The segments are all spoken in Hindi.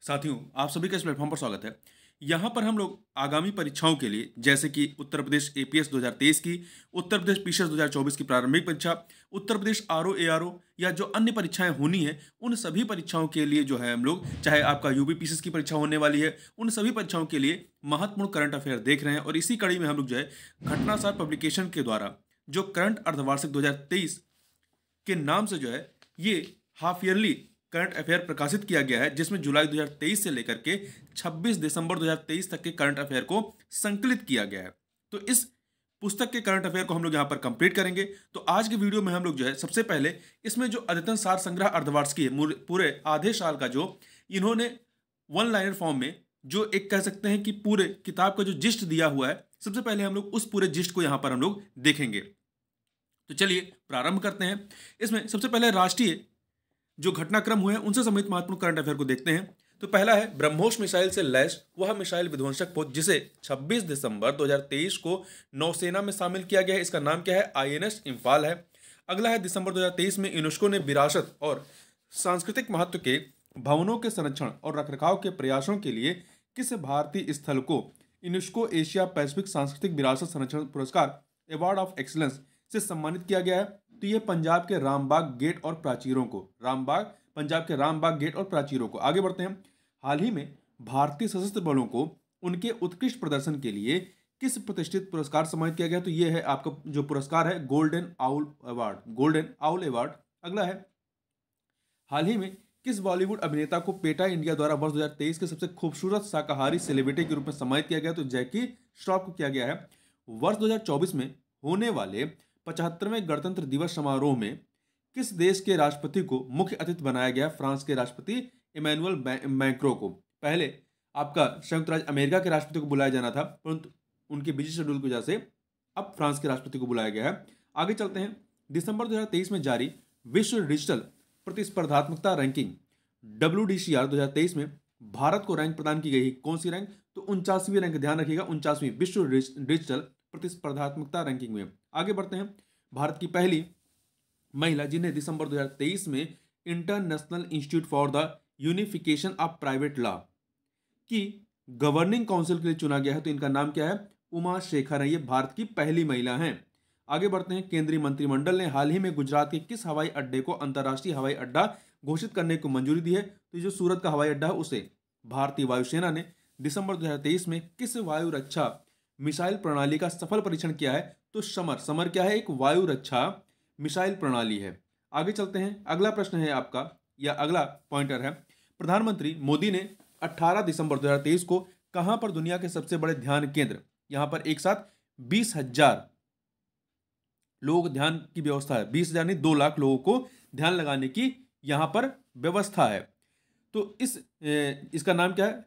साथियों, आप सभी का इस प्लेटफॉर्म पर स्वागत है। यहाँ पर हम लोग आगामी परीक्षाओं के लिए जैसे कि उत्तर प्रदेश एपीएस 2023 की, उत्तर प्रदेश पीसीएस 2024 की प्रारंभिक परीक्षा, उत्तर प्रदेश आरओ एआरओ या जो अन्य परीक्षाएं होनी है, उन सभी परीक्षाओं के लिए जो है हम लोग, चाहे आपका यूपी पीसीएस की परीक्षा होने वाली है, उन सभी परीक्षाओं के लिए महत्वपूर्ण करंट अफेयर देख रहे हैं। और इसी कड़ी में हम लोग जो है घटनासार पब्लिकेशन के द्वारा जो करंट अर्धवार्षिक 2023 के नाम से जो है ये हाफ ईयरली करंट अफेयर प्रकाशित किया गया है, जिसमें जुलाई 2023 से लेकर के 26 दिसंबर 2023 तक के करंट अफेयर को संकलित किया गया है। तो इस पुस्तक के करंट अफेयर को हम लोग यहाँ पर कंप्लीट करेंगे। तो आज के वीडियो में हम लोग जो है सबसे पहले इसमें जो अद्यतन सार संग्रह अर्धवार्षिकी है, पूरे आधे साल का जो इन्होंने वन लाइनर फॉर्म में जो एक कह सकते हैं कि पूरे किताब का जो जिस्ट दिया हुआ है, सबसे पहले हम लोग उस पूरे जिस्ट को यहाँ पर हम लोग देखेंगे। तो चलिए प्रारंभ करते हैं। इसमें सबसे पहले राष्ट्रीय जो घटनाक्रम हुए हैं उनसे संबंधित महत्वपूर्ण करंट अफेयर को देखते हैं। तो पहला है ब्रह्मोस मिसाइल से लैस वह मिसाइल विध्वंसक पोत जिसे 26 दिसंबर 2023 को नौसेना में शामिल किया गया है। इसका नाम क्या है? आईएनएस इम्फाल है। अगला है दिसंबर 2023 में यूनेस्को ने विरासत और सांस्कृतिक महत्व के भवनों के संरक्षण और रखरखाव के प्रयासों के लिए किस भारतीय स्थल को यूनेस्को एशिया पैसिफिक सांस्कृतिक विरासत संरक्षण पुरस्कार अवार्ड ऑफ एक्सीलेंस से सम्मानित किया गया है? तो ये पंजाब के रामबाग गेट और प्राचीरों को, पंजाब के रामबाग गेट और प्राचीरों को। आगे बढ़ते हैं। हाल ही में भारतीय सशस्त्र बलों को उनके उत्कृष्ट प्रदर्शन के लिए किस प्रतिष्ठित पुरस्कार सम्मानित किया गया? तो ये है आपका जो पुरस्कार है गोल्डन आउल अवार्ड। अगला है हाल ही में किस बॉलीवुड अभिनेता को पेटा इंडिया द्वारा वर्ष 2023 के सबसे खूबसूरत शाकाहारी सेलिब्रिटी के रूप में सम्मानित किया गया? तो जैकी श्रॉफ को किया गया है। वर्ष 2024 में होने वाले 75वें गणतंत्र दिवस समारोह में किस देश के राष्ट्रपति को मुख्य अतिथि बनाया गया? फ्रांस के राष्ट्रपति इमैनुअल मैक्रों को। पहले आपका संयुक्त राज्य अमेरिका के राष्ट्रपति को बुलाया जाना था, परंतु उनके बिजी शेड्यूल की वजह से अब फ्रांस के राष्ट्रपति को बुलाया गया है। आगे चलते हैं। दिसंबर 2023 में जारी विश्व डिजिटल प्रतिस्पर्धात्मकता रैंकिंग WDCR 2023 में भारत को रैंक प्रदान की गई। कौन सी रैंक? तो 49वीं रैंक, ध्यान रखिएगा, 49वीं विश्व डिजिटल प्रतिस्पर्धात्मकता रैंकिंग में। आगे बढ़ते हैं। भारत की पहली महिला जिन्हें दिसंबर 2023 में international institute for the unification of private law की गवर्निंग काउंसिल के लिए चुना गया है, तो इनका नाम क्या है? उमा शेखर है। ये भारत की पहली महिला हैं। आगे बढ़ते हैं। केंद्रीय मंत्रिमंडल ने हाल ही में गुजरात के किस हवाई अड्डे को अंतर्राष्ट्रीय हवाई अड्डा घोषित करने को मंजूरी दी है? तो जो सूरत का हवाई अड्डा है उसे भारतीय वायुसेना ने दिसंबर 2023 में किस वायु रक्षा मिसाइल प्रणाली का सफल परीक्षण किया है? तो समर क्या है? एक वायु रक्षा मिसाइल प्रणाली है। आगे चलते हैं। अगला प्रश्न है आपका, या अगला पॉइंटर है, प्रधानमंत्री मोदी ने 18 दिसंबर 2023 को कहां पर दुनिया के सबसे बड़े ध्यान केंद्र, यहां पर एक साथ 20,000 लोग ध्यान की व्यवस्था है, 20,000 नहीं 2 लाख लोगों को ध्यान लगाने की यहां पर व्यवस्था है। तो इसका नाम क्या है?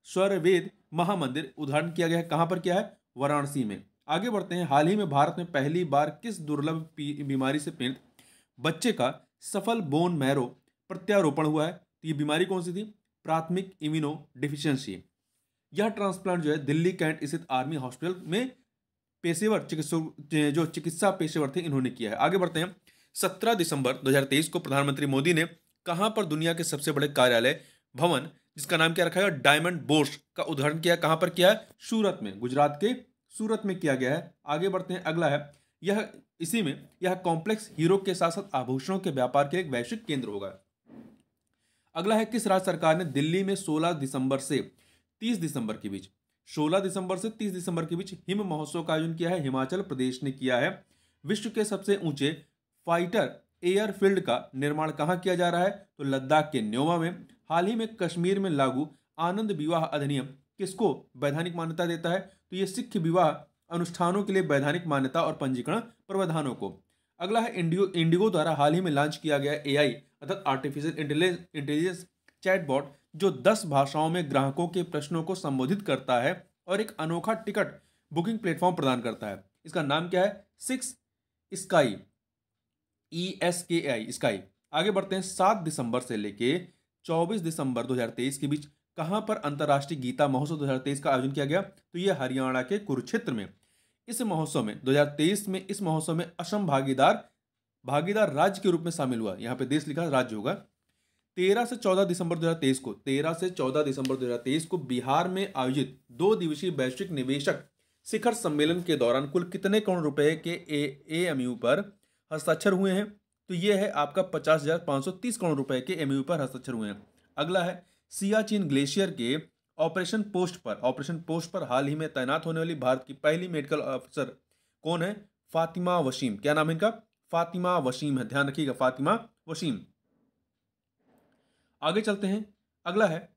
स्वरवेद महामंदिर उद्घाटन किया गया है। कहां पर किया है? वाराणसी में। आगे बढ़ते हैं। हाल ही में भारत में पहली बार किस दुर्लभ बीमारी से पीड़ित बच्चे का सफल बोन मैरो प्रत्यारोपण हुआ है? तो ये बीमारी कौन सी थी? प्राथमिक इम्यूनो डिफिशियंसी। यह ट्रांसप्लांट जो है दिल्ली कैंट स्थित आर्मी हॉस्पिटल में पेशेवर जो चिकित्सा पेशेवर थे इन्होंने किया है। आगे बढ़ते हैं। 17 दिसंबर 2023 को प्रधानमंत्री मोदी ने कहां पर दुनिया के सबसे बड़े कार्यालय भवन जिसका नाम क्या रखा है? डायमंड बोर्स का उद्घाटन किया। कहां पर किया है? सूरत में, गुजरात के सूरत में किया गया है। आगे बढ़ते हैं। अगला है यह कॉम्प्लेक्स हीरो के साथ साथ आभूषणों के व्यापार के एक वैश्विक केंद्र होगा। अगला है किस राज्य सरकार ने दिल्ली में 16 दिसंबर से 30 दिसंबर के बीच 16 दिसंबर से 30 दिसंबर के बीच हिम महोत्सव का आयोजन किया है? हिमाचल प्रदेश ने किया है। विश्व के सबसे ऊंचे फाइटर एयरफील्ड का निर्माण कहां किया जा रहा है? तो लद्दाख के न्योमा में। हाल ही में कश्मीर में लागू आनंद विवाह अधिनियम किसको वैधानिक मान्यता देता है? तो ये सिख विवाह अनुष्ठानों के लिए वैधानिक मान्यता और पंजीकरण प्रावधानों को। अगला है इंडिगो द्वारा हाल ही में लॉन्च किया गया AI अर्थात आर्टिफिशियल इंटेलिजेंस चैटबॉट जो 10 भाषाओं में ग्राहकों के प्रश्नों को संबोधित करता है और एक अनोखा टिकट बुकिंग प्लेटफॉर्म प्रदान करता है। इसका नाम क्या है? 6 स्काई, ESKI स्काई। आगे बढ़ते हैं। 7 दिसंबर से लेके 24 दिसंबर 2023 के बीच कहां पर अंतर्राष्ट्रीय गीता महोत्सव 2023 का आयोजन किया गया? तो यह हरियाणा के कुरुक्षेत्र में। इस महोत्सव में 2023 में इस महोत्सव में असम भागीदार राज्य के रूप में शामिल हुआ। यहां पे देश लिखा, राज्य होगा। 13 से 14 दिसंबर 2023 को 13 से 14 दिसंबर 2023 को बिहार में आयोजित 2 दिवसीय वैश्विक निवेशक शिखर सम्मेलन के दौरान कुल कितने करोड़ रुपए के एएमयू पर हस्ताक्षर हुए हैं? तो ये है आपका 50,530 करोड़ रुपए के एमयू पर हस्ताक्षर हुए हैं। अगला है सियाचिन ग्लेशियर के ऑपरेशन पोस्ट पर हाल ही में तैनात होने वाली भारत की पहली मेडिकल ऑफिसर कौन है? फातिमा वसीम। क्या नाम है इनका? फातिमा वसीम है, ध्यान रखिएगा, फातिमा वसीम। आगे चलते हैं। अगला है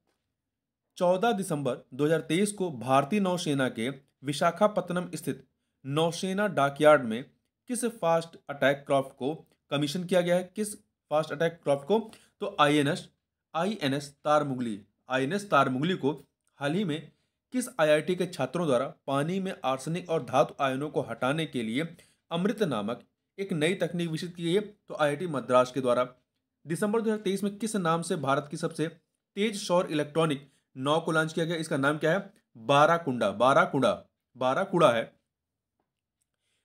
14 दिसंबर 2023 को भारतीय नौसेना के विशाखापत्तनम स्थित नौसेना डॉकयार्ड में किस फास्ट अटैक क्राफ्ट को कमीशन किया गया है? किस फास्ट अटैक क्राफ्ट को? तो आईएनएस तारमुगली को हाल ही में किस आईआईटी के छात्रों द्वारा पानी में आर्सेनिक और धातु आयनों को हटाने के लिए अमृत नामक एक नई तकनीक विकसित की गई है? तो आईआईटी मद्रास के द्वारा। दिसंबर 2023 में किस नाम से भारत की सबसे तेज सौर इलेक्ट्रॉनिक नाव को लॉन्च किया गया? इसका नाम क्या है? बाराकुड़ा है।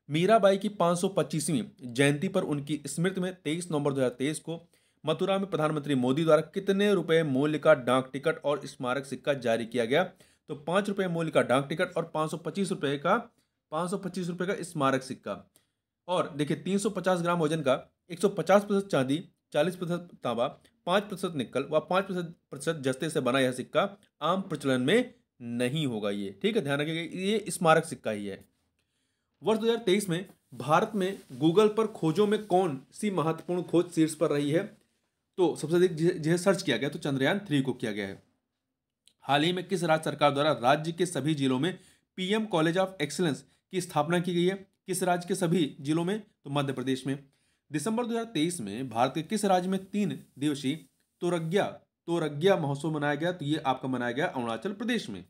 मीराबाई की 525वीं जयंती पर उनकी स्मृति में 23 नवंबर 2023 को मथुरा में प्रधानमंत्री मोदी द्वारा कितने रुपए मूल्य का डाक टिकट और स्मारक सिक्का जारी किया गया? तो 5 रुपए मूल्य का डाक टिकट और 525 रुपए का स्मारक सिक्का। और देखिए 350 ग्राम वजन का 150% चांदी, 40% तांबा, 5% निकल व 5% जस्ते से बना यह सिक्का आम प्रचलन में नहीं होगा। ये ठीक है, ध्यान रखिएगा, ये स्मारक सिक्का ही है। वर्ष 2023 में भारत में गूगल पर खोजों में कौन सी महत्वपूर्ण खोज शीर्ष पर रही है? तो सबसे अधिक जिसे सर्च किया गया तो चंद्रयान 3 को किया गया है। हाल ही में किस राज्य सरकार द्वारा राज्य के सभी जिलों में पीएम कॉलेज ऑफ एक्सीलेंस की स्थापना की गई है? किस राज्य के सभी जिलों में? तो मध्य प्रदेश में। दिसंबर 2023 में भारत के किस राज्य में 3 दिवसीय तोरग्या महोत्सव मनाया गया? तो ये आपका मनाया गया अरुणाचल प्रदेश में।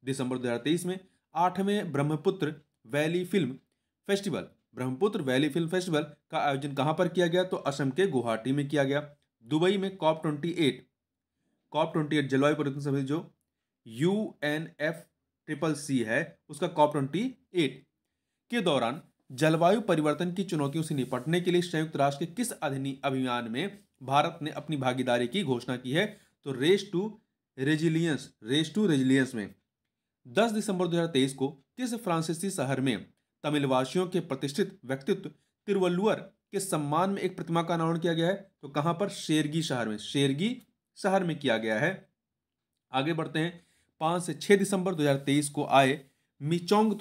दिसंबर 2023 में 8वें ब्रह्मपुत्र वैली फिल्म फेस्टिवल का आयोजन कहां पर किया गया? तो असम के गुवाहाटी में किया गया। दुबई में COP28 जलवायु परिवर्तन समिति जो UNFCCC है उसका COP28 के दौरान जलवायु परिवर्तन की चुनौतियों से निपटने के लिए संयुक्त राष्ट्र के किस अभियान में भारत ने अपनी भागीदारी की घोषणा की है? तो रेस टू रेजिलियंस में। 10 दिसंबर 2023 को किस फ्रांसीसी शहर में तमिलवासियों के प्रतिष्ठित व्यक्तित्व तिरुवल्लुवर के सम्मान में एक प्रतिमा का अनावरण किया गया है? तो कहां पर? शेरगी शहर में किया गया है। आगे बढ़ते हैं। 5 से 6 दिसंबर 2023 को आए मीचोंग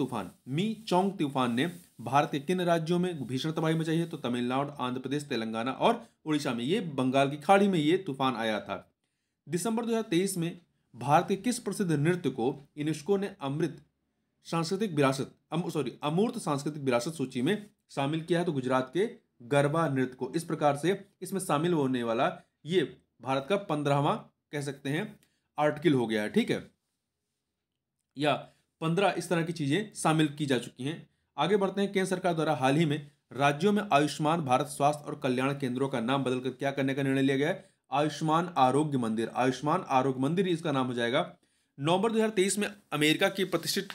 तूफान ने भारत के किन राज्यों में भीषण तबाही मचाई है? तो तमिलनाडु, आंध्र प्रदेश, तेलंगाना और उड़ीसा में। ये बंगाल की खाड़ी में ये तूफान आया था। दिसंबर 2023 में भारत के किस प्रसिद्ध नृत्य को यूनेस्को ने अमूर्त सांस्कृतिक विरासत सूची में शामिल किया है? तो गुजरात के गरबा नृत्य को। इस प्रकार से इसमें शामिल होने वाला ये भारत का 15वां कह सकते हैं आर्टिकल हो गया है। ठीक है, या 15 इस तरह की चीजें शामिल की जा चुकी हैं। आगे बढ़ते हैं। केंद्र सरकार द्वारा हाल ही में राज्यों में आयुष्मान भारत स्वास्थ्य और कल्याण केंद्रों का नाम बदलकर क्या करने का निर्णय लिया गया है? आयुष्मान आरोग्य मंदिर इसका नाम हो जाएगा। नवंबर 2023 में अमेरिका की प्रतिष्ठित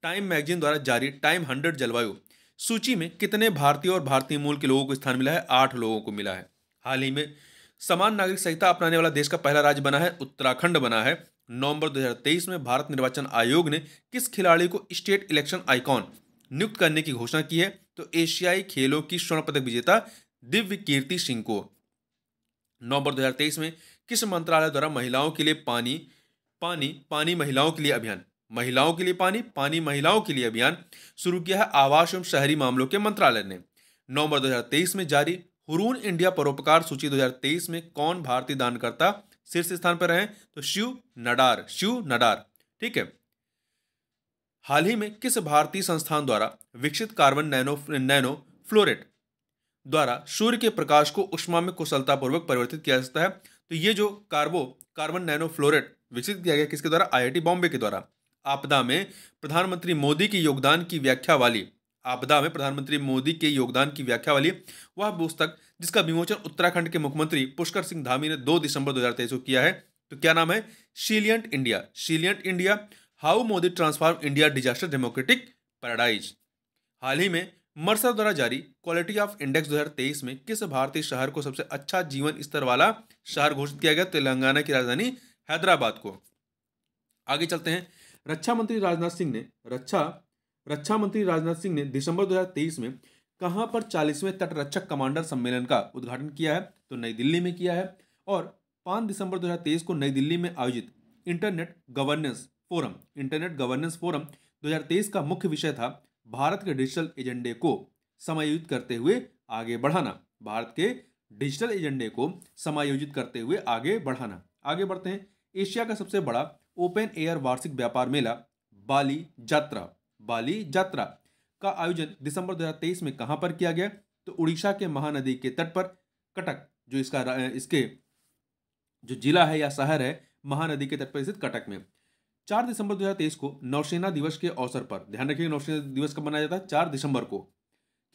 टाइम मैगजीन द्वारा जारी टाइम 100 जलवायु सूची में कितने भारतीय और भारतीय मूल के लोगों को स्थान मिला है? 8 लोगों को मिला है। हाल ही में समान नागरिक संहिता अपनाने वाला देश का पहला राज्य बना है उत्तराखंड बना है। नवंबर 2023 में भारत निर्वाचन आयोग ने किस खिलाड़ी को स्टेट इलेक्शन आइकॉन नियुक्त करने की घोषणा की है? तो एशियाई खेलों की स्वर्ण पदक विजेता दिव्य कीर्ति सिंह को। नवंबर 2023 में किस मंत्रालय द्वारा महिलाओं के लिए पानी महिलाओं के लिए अभियान शुरू किया है? आवास एवं शहरी मामलों के मंत्रालय ने। नवंबर 2023 में जारी हुरून इंडिया परोपकार सूची 2023 में कौन भारतीय दानकर्ता शीर्ष स्थान पर रहे? तो शिव नडार। ठीक है। हाल ही में किस भारतीय संस्थान द्वारा विकसित कार्बन नैनो फ्लोरेट द्वारा सूर्य के प्रकाश को ऊष्मा में कुशलतापूर्वक परिवर्तित किया जा सकता है? तो ये जो कार्बन नैनो फ्लोरेट विकसित किया गया किसके द्वारा? आईआईटी बॉम्बे के द्वारा। आपदा में प्रधानमंत्री मोदी के योगदान की व्याख्या वाली वह पुस्तक जिसका विमोचन उत्तराखंड के मुख्यमंत्री पुष्कर सिंह धामी ने 2 दिसंबर 2023 को किया है, तो क्या नाम है? Resilient India, how Modi transform India disaster democratic paradise. हाल ही में मर्सर द्वारा जारी क्वालिटी ऑफ इंडेक्स 2023 में किस भारतीय शहर को सबसे अच्छा जीवन स्तर वाला शहर घोषित किया गया? तेलंगाना की राजधानी हैदराबाद को। आगे चलते हैं। रक्षा मंत्री राजनाथ सिंह ने दिसंबर 2023 में कहां पर 40वें तटरक्षक कमांडर सम्मेलन का उद्घाटन किया है? तो नई दिल्ली में किया है। और 5 दिसंबर 2023 को नई दिल्ली में आयोजित इंटरनेट गवर्नेंस फोरम 2023 का मुख्य विषय था भारत के डिजिटल एजेंडे को समायोजित करते हुए आगे बढ़ाना। भारत के डिजिटल एजेंडे को समायोजित करते हुए आगे बढ़ाना। आगे बढ़ते हैं। एशिया का सबसे बड़ा ओपन एयर वार्षिक व्यापार मेला बाली यात्रा का आयोजन दिसंबर 2023 में कहां पर किया गया? तो उड़ीसा के महानदी के तट पर कटक, जो इसके जो जिला है या शहर है, महानदी के तट पर स्थित कटक में। 4 दिसंबर 2023 को नौसेना दिवस के अवसर पर, ध्यान रखिए नौसेना दिवस कब मनाया जाता है? 4 दिसंबर को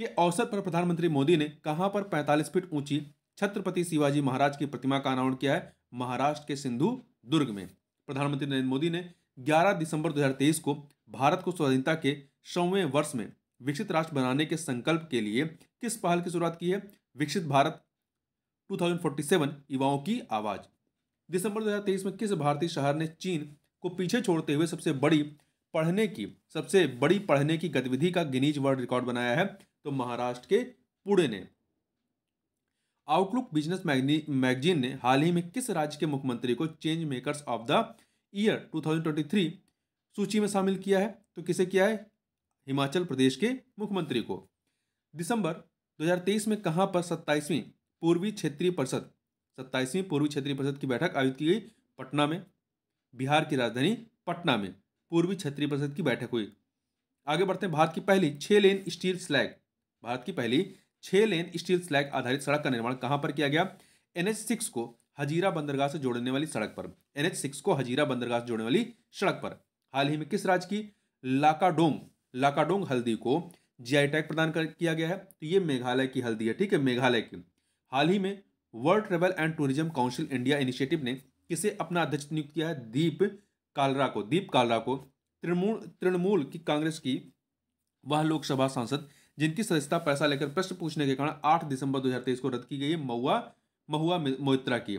के अवसर पर प्रधानमंत्री मोदी ने कहां पर 45 फीट ऊंची छत्रपति शिवाजी महाराज की प्रतिमा का अनावरण किया है? महाराष्ट्र के सिंधु दुर्ग में। प्रधानमंत्री नरेंद्र मोदी ने 11 दिसंबर 2023 को भारत को स्वाधीनता के 100वें वर्ष में विकसित राष्ट्र बनाने के संकल्प के लिए किस पहल की शुरुआत की है? विकसित भारत 2047 युवाओं की आवाज। दिसंबर 2023 में किस भारतीय शहर ने चीन को पीछे छोड़ते हुए सबसे बड़ी पढ़ने की गतिविधि का गिनीज वर्ल्ड रिकॉर्ड बनाया है? तो महाराष्ट्र के पुणे ने। आउटलुक बिजनेस मैगजीन ने हाल ही में किस राज्य के मुख्यमंत्री को change makers of the year 2023 सूची में शामिल किया है? तो किसे किया है? हिमाचल प्रदेश के मुख्यमंत्री को। दिसंबर 2023 में कहां पर 27वीं पूर्वी क्षेत्रीय परिषद की बैठक आयोजित की गई? पटना में। बिहार की राजधानी पटना में पूर्वी क्षेत्रीय परिषद की बैठक हुई। आगे बढ़ते हैं। भारत की पहली 6 लेन स्टील स्लैग आधारित सड़क का निर्माण कहां पर किया गया? NH6 को हजीरा बंदरगाह से जोड़ने वाली सड़क पर। हाल ही में किस राज्य की लाकाडोंग हल्दी को GI टैग प्रदान किया गया है? तो ये मेघालय की हल्दी है। ठीक है, मेघालय की। हाल ही में world travel and tourism council India initiative ने किसे अपना अध्यक्ष नियुक्त किया है? दीप कालरा को तृणमूल की कांग्रेस की वह लोकसभा सांसद जिनकी सदस्यता पैसा लेकर प्रश्न पूछने के कारण 8 दिसंबर 2023 को रद्द की गई है, महुआ मोइत्रा की।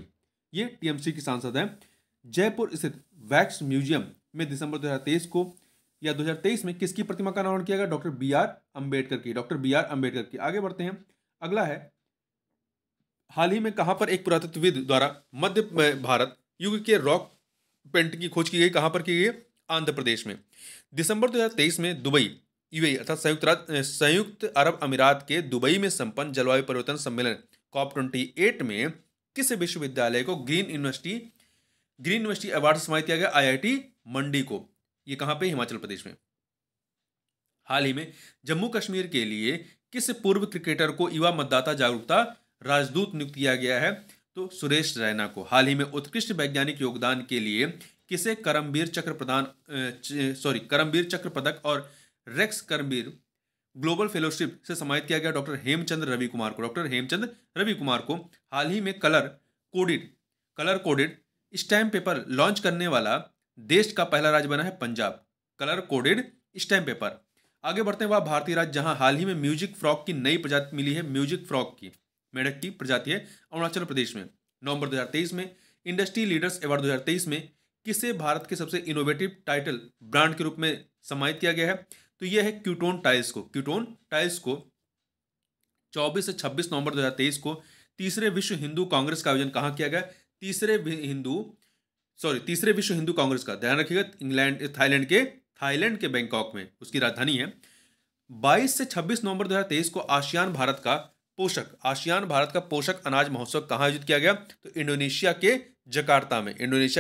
ये TMC की सांसद है। जयपुर स्थित वैक्स म्यूजियम में दिसंबर 2023 में किसकी प्रतिमा का अनावरण किया गया? डॉक्टर बी आर अंबेडकर की। आगे बढ़ते हैं। अगला है, हाल ही में कहां पर एक पुरातत्वविद द्वारा मध्य भारत युग के रॉक पेंट की खोज की गई? कहां पर की गई? आंध्र प्रदेश में। दिसंबर 2023 में दुबई UAE अर्थात संयुक्त अरब अमीरात के दुबई में संपन्न जलवायु परिवर्तन सम्मेलन COP28 में किस विश्वविद्यालय को ग्रीन यूनिवर्सिटी अवार्ड से सम्मानित किया गया? IIT मंडी को। ये कहां पे? हिमाचल प्रदेश में। हाल ही में जम्मू कश्मीर के लिए किस पूर्व क्रिकेटर को युवा मतदाता जागरूकता राजदूत नियुक्त किया गया है? तो सुरेश रैना को। हाल ही में उत्कृष्ट वैज्ञानिक योगदान के लिए किसे करमबीर चक्र पदक और रेक्स करमबीर ग्लोबल फेलोशिप से सम्मानित किया गया? डॉक्टर हेमचंद रवि कुमार को। हाल ही में colour coded stamp paper launch करने वाला देश का पहला राज्य बना है Punjab. Colour coded stamp paper. आगे बढ़ते हैं। वह भारतीय राज्य जहां हाल ही में म्यूजिक फ्रॉक की नई प्रजाति मिली है, मेढक की प्रजाति है, अरुणाचल प्रदेश में। नवंबर 2023 में इंडस्ट्री लीडर्स अवार्ड 2023 में किसे भारत के सबसे इनोवेटिव टाइटल ब्रांड के रूप में सम्मानित किया गया है? तो यह है क्यूटोन टाइल्स को 24 से 26 नवंबर 2023 को तीसरे विश्व हिंदू कांग्रेस का आयोजन कहां किया गया? तीसरे विश्व हिंदू कांग्रेस का, ध्यान रखिएगा, थाईलैंड के बैंकॉक में उसकी राजधानी है। 22 से 26 नवंबर 2023 को आसियान भारत का पोषक अनाज महोत्सव कहां आयोजित किया गया? तो इंडोनेशिया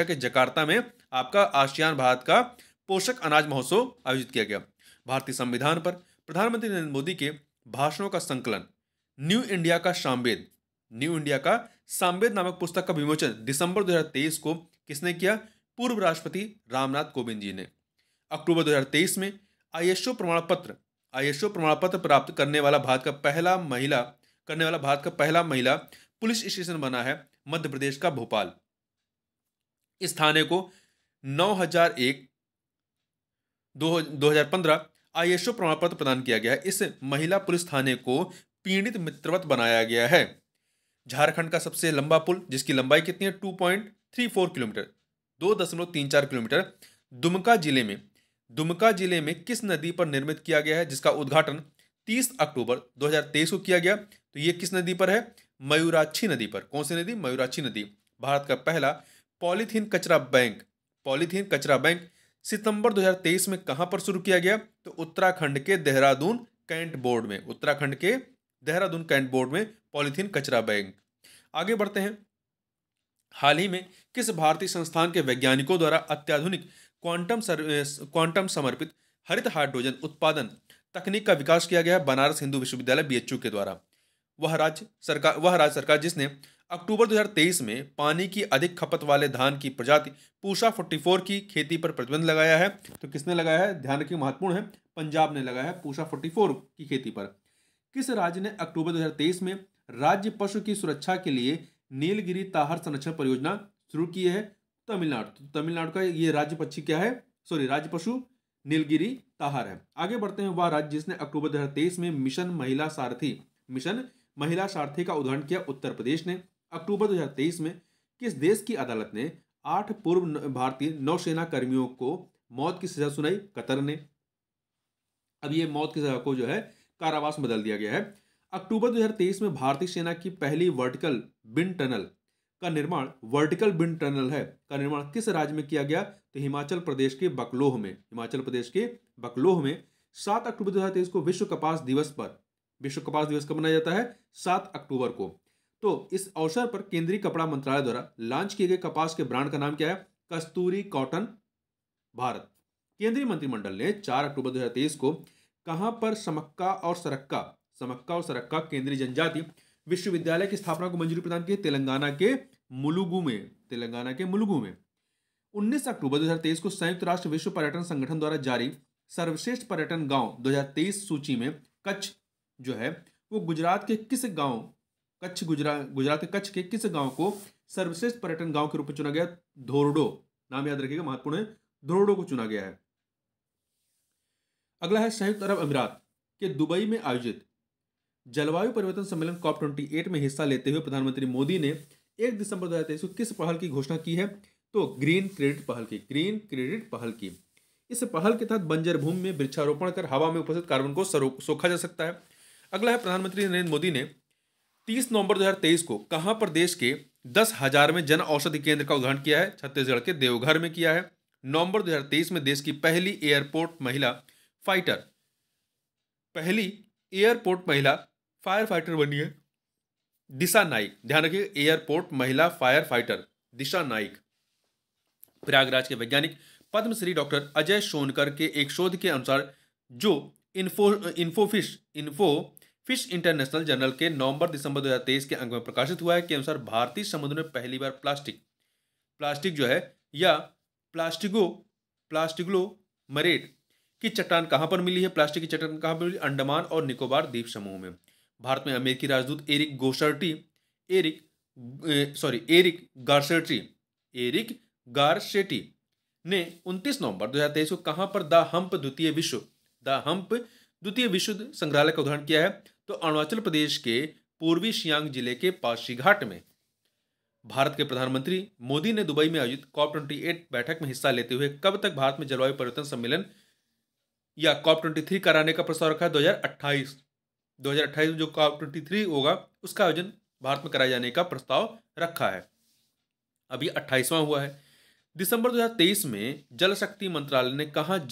के जकार्ता में आपका आसियान भारत का पोषक अनाज महोत्सव आयोजित किया गया। भारतीय संविधान पर प्रधानमंत्री नरेंद्र मोदी के भाषणों का संकलन न्यू इंडिया का सामवेद नामक पुस्तक का विमोचन दिसंबर 2023 को किसने किया? पूर्व राष्ट्रपति रामनाथ कोविंद जी ने। अक्टूबर 2023 में ISO प्रमाण पत्र प्राप्त करने वाला भारत का पहला महिला पुलिस स्टेशन बना है मध्य प्रदेश का भोपाल। इस थाने को 9001/2015 आईएसओ प्रमाण पत्र प्रदान किया गया है। इस महिला पुलिस थाने को पीड़ित मित्रवत बनाया गया है। झारखंड का सबसे लंबा पुल, जिसकी लंबाई कितनी है 2.34 किलोमीटर, 2.34 किलोमीटर, दुमका जिले में किस नदी पर निर्मित किया गया है, जिसका उद्घाटन 30 अक्टूबर 2023 को किया गया। तो ये किस नदी पर है? मयूराक्षी नदी पर। कौन सी नदी? मयूराक्षी नदी। भारत का पहला पॉलीथीन कचरा बैंक सितंबर 2023 में कहां पर शुरू किया गया? तो उत्तराखंड के देहरादून कैंट बोर्ड में पॉलीथीन कचरा बैंक। आगे बढ़ते हैं। हाल ही में किस भारतीय संस्थान के वैज्ञानिकों द्वारा अत्याधुनिक क्वांटम समर्पित हरित हाइड्रोजन उत्पादन तकनीक का विकास किया गया है? बनारस हिंदू विश्वविद्यालय बीएचयू के द्वारा। वह राज्य सरकार जिसने अक्टूबर 2023 में पानी की अधिक खपत वाले धान की प्रजाति पूसा 44 की खेती पर प्रतिबंध लगाया है। तो किसने लगाया है? ध्यान रखिए, महत्वपूर्ण है, पंजाब ने लगाया है पूसा 44 की खेती पर। किस राज्य ने अक्टूबर 2023 में राज्य पशु की सुरक्षा के लिए नीलगिरी ताहर संरक्षण परियोजना शुरू की है? तमिलनाडु। तमिलनाडु का ये राज्य पक्षी क्या है? राज्य पशु नीलगिरी ताहर है। आगे बढ़ते हैं। वह राज्य जिसने अक्टूबर 2023 में मिशन महिला सारथी का उद्घाटन किया? उत्तर प्रदेश ने। अक्टूबर 2023 में किस देश की अदालत ने 8 पूर्व भारतीय नौसेना कर्मियों को मौत की सजा सुनाई? कतर ने। अब ये मौत की सजा को जो है कारावास में बदल दिया गया है। अक्टूबर 2023 में भारतीय सेना की पहली वर्टिकल बिन टनल का निर्माण किस राज्य में किया गया? तो हिमाचल प्रदेश के बकलोह में। 7 अक्टूबर 2023 को विश्व कपास दिवस कब मनाया जाता है? 7 अक्टूबर को। तो इस अवसर पर केंद्रीय कपड़ा मंत्रालय द्वारा लॉन्च किए गए कपास के ब्रांड का नाम क्या है? कस्तूरी कॉटन भारत। केंद्रीय मंत्रिमंडल ने 4 अक्टूबर 2023 को कहां पर समक्का और सरक्का केंद्रीय जनजाति विश्वविद्यालय की स्थापना को मंजूरी प्रदान की? तेलंगाना के मुलुगु में। 19 अक्टूबर 2023 को संयुक्त राष्ट्र विश्व पर्यटन संगठन द्वारा जारी सर्वश्रेष्ठ पर्यटन गांव 2023 सूची में कच्छ जो है वो गुजरात के किस गांव को सर्वश्रेष्ठ पर्यटन गांव के रूप में चुना गया? धोरडो। नाम याद रखिएगा, महत्वपूर्ण है, धोरडो को चुना गया है। अगला है संयुक्त अरब अमीरात के दुबई में आयोजित जलवायु परिवर्तन सम्मेलन COP28 में हिस्सा लेते हुए प्रधानमंत्री मोदी ने 1 दिसंबर 2023 को किस पहल की घोषणा की है? तो ग्रीन क्रेडिट पहल की। इस पहल के तहत बंजर भूमि में वृक्षारोपण कर हवा में उपस्थित कार्बन को सोखा जा सकता है। अगला है प्रधानमंत्री नरेंद्र मोदी ने 30 नवंबर 2023 को कहां पर देश के 10,000 में जन औषधि केंद्र का उद्घाटन किया है? छत्तीसगढ़ के देवघर में किया है। नवंबर 2023 में देश की पहली एयरपोर्ट महिला फायर फाइटर बनी है दिशा नाइक। ध्यान रखिए, एयरपोर्ट महिला फायर फाइटर दिशा नाइक। प्रयागराज के वैज्ञानिक पद्मश्री डॉक्टर अजय सोनकर के एक शोध के अनुसार जो इन्फोफिश इंटरनेशनल जर्नल के नवंबर-दिसंबर 2023 के अंक में प्रकाशित हुआ है के अनुसार भारतीय समुद्र में पहली बार प्लास्टिक जो है या प्लास्टिग्लोमरेट की चट्टान कहां पर मिली है? प्लास्टिक की चट्टान कहां पर मिली? अंडमान और निकोबार द्वीप समूह में। भारत में अमेरिकी राजदूत एरिक गारशेटी ने 29 नवंबर 2023 को कहां पर द हम्प द्वितीय विश्व संग्रहालय का उद्घाटन किया है? तो अरुणाचल प्रदेश के पूर्वी सियांग जिले के पासीघाट में। भारत के प्रधानमंत्री मोदी ने दुबई में आयोजित COP28 बैठक में हिस्सा लेते हुए कब तक भारत में जलवायु परिवर्तन सम्मेलन या COP23 कराने का प्रस्ताव रखा है? 2028 में जो COP23 होगा उसका आयोजन भारत में कराए जाने का प्रस्ताव रखा है। अभी 28वां हुआ है। दिसंबर 2023 में जल शक्ति मंत्रालय ने कहां पर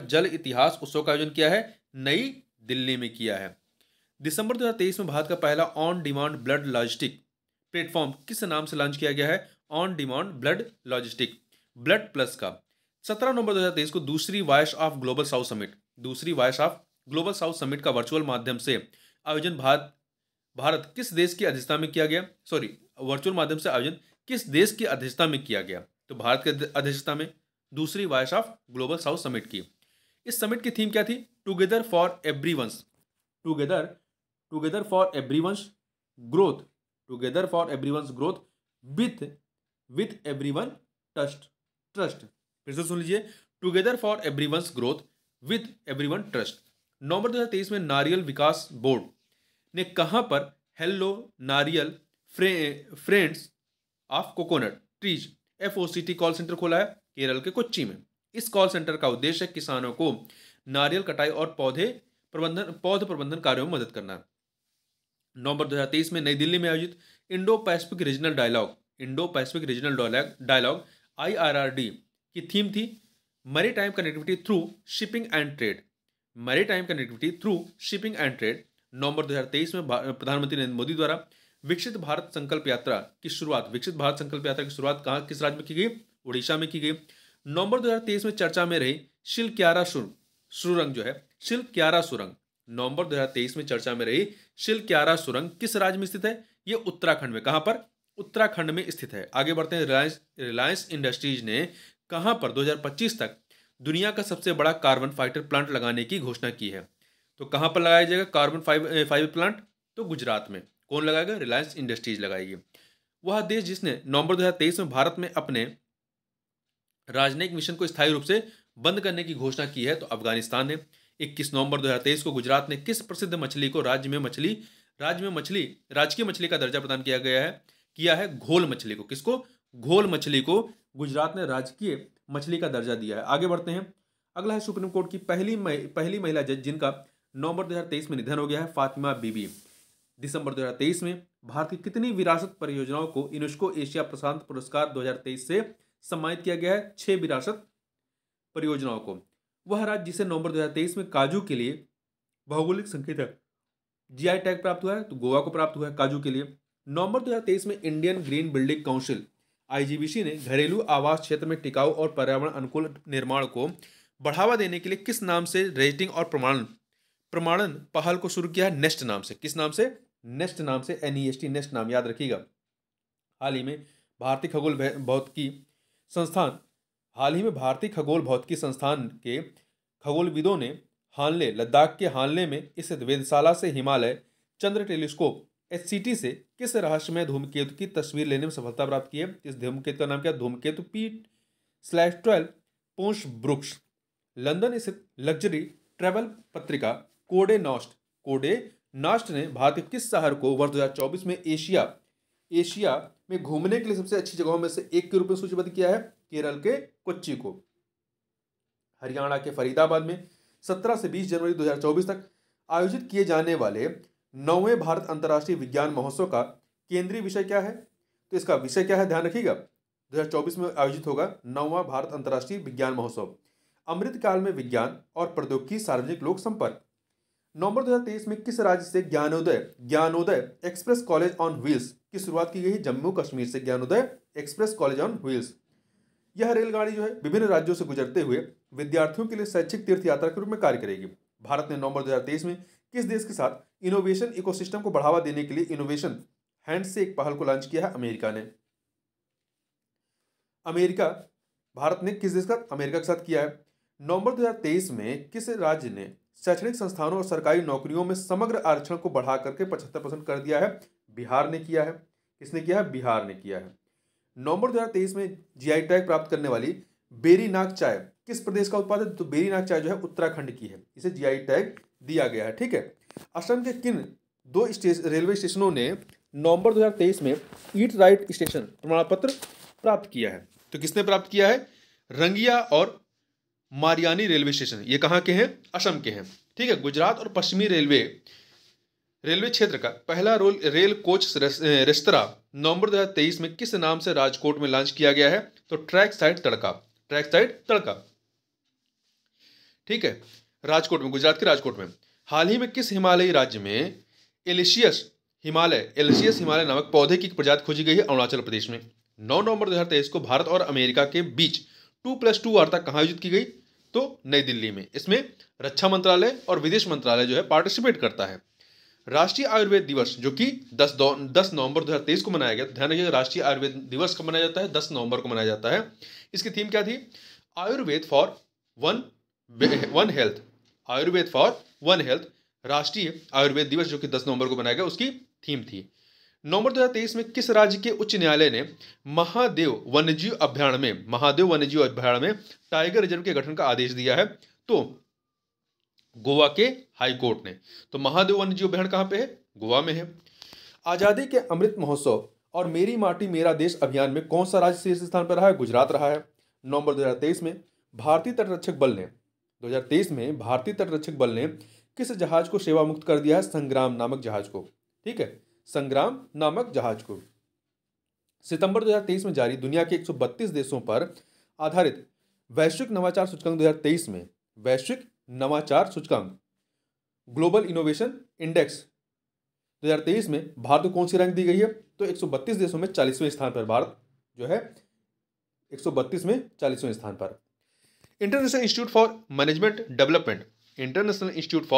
जल इतिहास उत्सव का आयोजन किया है? नई दिल्ली में किया है। दिसंबर 2023 में भारत का पहला on demand blood logistic platform किस नाम से लॉन्च किया गया है? On demand blood logistic blood plus का। 17 नवंबर 2023 को दूसरी voice of global south summit का वर्चुअल माध्यम से आयोजन भारत किस देश की अध्यक्षता में किया गया? वर्चुअल माध्यम से आयोजन किस देश की अध्यक्षता में किया गया? तो भारत की अध्यक्षता में दूसरी voice of global south summit की। इस समिट की थीम क्या थी? Together for everyone's growth with everyone trust. फिर से सुन लीजिए, together for everyone's growth with everyone trust. नवंबर 2023 में नारियल विकास बोर्ड ने कहां पर हेलो नारियल friends of coconut trees FOCT call centre खोला है? केरल के कोच्चि में। इस कॉल सेंटर का उद्देश्य किसानों को नारियल कटाई और पौध प्रबंधन कार्यों में मदद करना। नवंबर 2023 में नई दिल्ली में आयोजित Indo Pacific regional dialogue IRRD की थीम थी maritime connectivity through shipping and trade. Maritime connectivity through shipping and trade. नवंबर 2023 में प्रधानमंत्री नरेंद्र मोदी द्वारा विकसित भारत संकल्प यात्रा की शुरुआत कहाँ, किस राज्य में की गई? उड़ीसा में की गई। नवंबर 2023 में चर्चा में रही शिलक्यारा सुरंग जो है, शिलक्यारा सुरंग, नवंबर 2023 में चर्चा में रही शिलक्यारा सुरंग किस राज्य में स्थित है? ये उत्तराखंड में। कहां पर? उत्तराखंड में स्थित है। आगे बढ़ते हैं। रिलायंस इंडस्ट्रीज ने कहां पर 2025 तक दुनिया का सबसे बड़ा कार्बन फाइबर प्लांट लगाने की घोषणा की है? तो कहां पर लगाया जाएगा कार्बन फाइबर प्लांट? तो गुजरात में। कौन लगाएगा? रिलायंस इंडस्ट्रीज लगाएगी। वह देश जिसने नवंबर 2023 में भारत में अपने राजनयिक मिशन को स्थायी रूप से बंद करने की घोषणा की है, तो अफगानिस्तान ने। 21 नवंबर 2023 को गुजरात ने किस प्रसिद्ध मछली को राजकीय मछली का दर्जा प्रदान किया है? घोल मछली को। किसको? घोल मछली को गुजरात ने राजकीय मछली का दर्जा दिया है। आगे बढ़ते हैं। अगला है सुप्रीम कोर्ट की पहली महिला जज जिनका नवंबर 2023 में निधन हो गया है, फातिमा बीबी। दिसंबर 2023 में भारत की कितनी विरासत परियोजनाओं को यूनेस्को एशिया प्रशांत पुरस्कार 2023 से सम्मानित किया गया है? 6 विरासत परियोजनाओं को। वह राज्य जिसे नवंबर 2023 में काजू के लिए भौगोलिक संकेतक GI टैग प्राप्त हुआ है, तो गोवा को प्राप्त हुआ है काजू के लिए। नवंबर 2023 में Indian green building council IGBC ने घरेलू आवास क्षेत्र में टिकाऊ और पर्यावरण अनुकूल निर्माण को बढ़ावा देने के लिए किस नाम से रेटिंग और प्रमाणन पहल को शुरू किया है? नेस्ट नाम से। किस नाम से? नेस्ट नाम से। NEST, नेस्ट नाम याद रखिएगा। हाल ही में भारतीय खगोल भौतिकी संस्थान के खगोलविदों ने लद्दाख के हानले में स्थित वेधशाला से हिमालय चंद्र टेलीस्कोप HCT से किस रहस्यमय धूमकेतु की तस्वीर लेने में सफलता प्राप्त की है? इस धूमकेतु का नाम क्या? धूमकेतु P/12 पोंश ब्रुक्स। लंदन स्थित लग्जरी ट्रैवल पत्रिका कोडे नॉस्ट ने भारत के किस शहर को वर्ष 2024 में एशिया में घूमने के लिए सबसे अच्छी जगहों में से एक के रूप में सूचीबद्ध किया है? केरल के कोच्चि को। हरियाणा के फरीदाबाद में 17 से 20 जनवरी 2024 तक आयोजित किए जाने वाले 9वें भारत अंतर्राष्ट्रीय विज्ञान महोत्सव का केंद्रीय विषय क्या है? तो इसका विषय क्या है? ध्यान रखिएगा। 2024 में आयोजित होगा 9वां भारत अंतर्राष्ट्रीय विज्ञान महोत्सव। अमृतकाल में विज्ञान और प्रौद्योगिकी सार्वजनिक लोक संपर्क। नवंबर 2023 में किस राज्य से Gyanodaya Express College on Wheels की शुरुआत की गई? जम्मू कश्मीर से Gyanodaya Express College on Wheels. यह रेलगाड़ी जो है विभिन्न राज्यों से गुजरते हुए विद्यार्थियों के लिए शैक्षिक तीर्थ यात्रा के रूप में कार्य करेगी। भारत ने नवंबर 2023 में किस देश के साथ इनोवेशन इकोसिस्टम को बढ़ावा देने के लिए इनोवेशन हैंडशेक पहल को लॉन्च किया है? भारत ने किस देश का? अमेरिका के साथ किया है। नवंबर 2023 में किस राज्य ने शैक्षणिक संस्थानों और सरकारी नौकरियों में समग्र आरक्षण को बढ़ा करके 75% कर दिया है? बिहार ने किया है। किसने किया है? बिहार ने किया है। नवंबर 2023 में GI टैग प्राप्त करने वाली बेरीनाग चाय किस प्रदेश का उत्पाद है? तो बेरीनाग चाय जो है उत्तराखंड की है, इसे GI टैग दिया गया है। ठीक है। असम के किन 2 रेलवे स्टेशनों ने नवंबर 2023 में ईट राइट स्टेशन प्रमाण पत्र प्राप्त किया है? तो किसने प्राप्त किया है? रंगिया और मारियानी रेलवे स्टेशन। ये कहाँ के हैं? असम के हैं। ठीक है। गुजरात और पश्चिमी रेलवे क्षेत्र का पहला रेल कोच रेस्तरां नवंबर 2023 में किस नाम से राजकोट में लॉन्च किया गया है? तो ट्रैक साइड तड़का। ठीक है। राजकोट में, गुजरात के राजकोट में। हाल ही में किस हिमालयी राज्य में एलिशियस हिमालय नामक पौधे की प्रजाति खोजी गई है? अरुणाचल प्रदेश में। 9 नवंबर 2023 को भारत और अमेरिका के बीच 2+2 वार्ता कहाँ आयोजित की गई? तो नई दिल्ली में। इसमें रक्षा मंत्रालय और विदेश मंत्रालय जो है पार्टिसिपेट करता है। राष्ट्रीय आयुर्वेद दिवस जो कि 10 नवंबर 2023 को मनाया गया। ध्यान रखिएगा, राष्ट्रीय आयुर्वेद दिवस कब मनाया जाता है? 10 नवंबर को मनाया जाता है। इसकी थीम क्या थी? Ayurveda for one health. राष्ट्रीय आयुर्वेद दिवस जो कि 10 नवंबर को मनाया गया, उसकी थीम थी। नवंबर 2023 में किस राज्य के उच्च न्यायालय ने महादेव वन्यजीव अभ्यारण्य में टाइगर रिजर्व के गठन का आदेश दिया है? तो गोवा के हाई कोर्ट ने। तो महादेव वन्यजीव अभ्यारण्य कहां पे है? गोवा में है। आजादी के अमृत महोत्सव और मेरी माटी मेरा देश अभियान में कौन सा राज्य शीर्ष स्थान पर रहा है? गुजरात रहा है। नवंबर 2023 में भारतीय तटरक्षक बल ने किस जहाज को सेवा मुक्त कर दिया है? संग्राम नामक जहाज को। ठीक है, संग्राम नामक जहाज को। सितंबर 2023 में जारी दुनिया के 132 देशों पर आधारित वैश्विक नवाचार सूचकांक 2023 में वैश्विक नवाचार सूचकांक ग्लोबल इनोवेशन इंडेक्स 2023 में भारत को कौन सी रैंक दी गई है? तो 132 देशों में 40वें स्थान पर भारत जो है 132 में 40वें स्थान पर। International institute for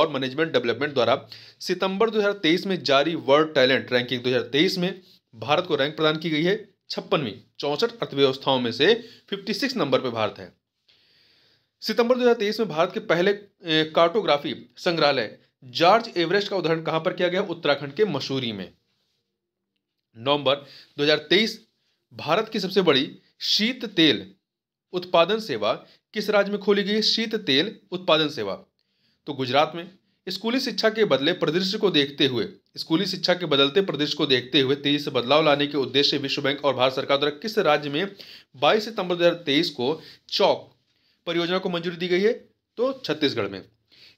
management development द्वारा सितंबर 2023 में जारी वर्ल्ड टैलेंट रैंकिंग 2023 में भारत को रैंक प्रदान की गई है 56वीं। 64 अर्थव्यवस्थाओं में से 56 नंबर पर भारत है। सितंबर 2023 में भारत के पहले कार्टोग्राफी संग्रहालय जॉर्ज एवरेस्ट का उद्घाटन कहां पर किया गया? उत्तराखंड के मसूरी में। नवंबर 2023 भारत की सबसे बड़ी शीत तेल उत्पादन सेवा किस राज्य में खोली गई? शीत तेल उत्पादन सेवा तो गुजरात में। स्कूली शिक्षा के बदलते परिदृश्य को देखते हुए तेजी से बदलाव लाने के उद्देश्य से विश्व बैंक और भारत सरकार द्वारा किस राज्य में 22 सितंबर 2023 को चौक परियोजना को मंजूरी दी गई है? तो छत्तीसगढ़ में।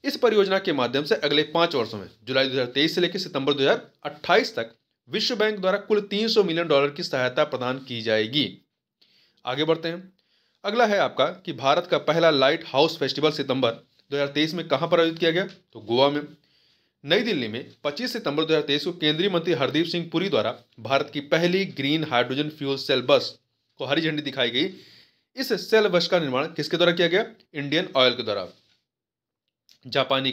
इस परियोजना के माध्यम से अगले 5 वर्षों में जुलाई 2023 से लेकर सितंबर 2028 तक विश्व बैंक द्वारा कुल $300 मिलियन की सहायता प्रदान की जाएगी। आगे बढ़ते हैं। अगला है आपका कि भारत का पहला लाइट हाउस फेस्टिवल सितंबर 2023 में कहां पर आयोजित किया गया? तो गोवा में। नई दिल्ली में 25 सितंबर 2023 को केंद्रीय मंत्री हरदीप सिंह पुरी द्वारा भारत की पहली ग्रीन हाइड्रोजन फ्यूल सेल बस को हरी झंडी दिखाई गई। इस सेल बस का निर्माण किसके द्वारा किया गया? इंडियन ऑयल के द्वारा। जापानी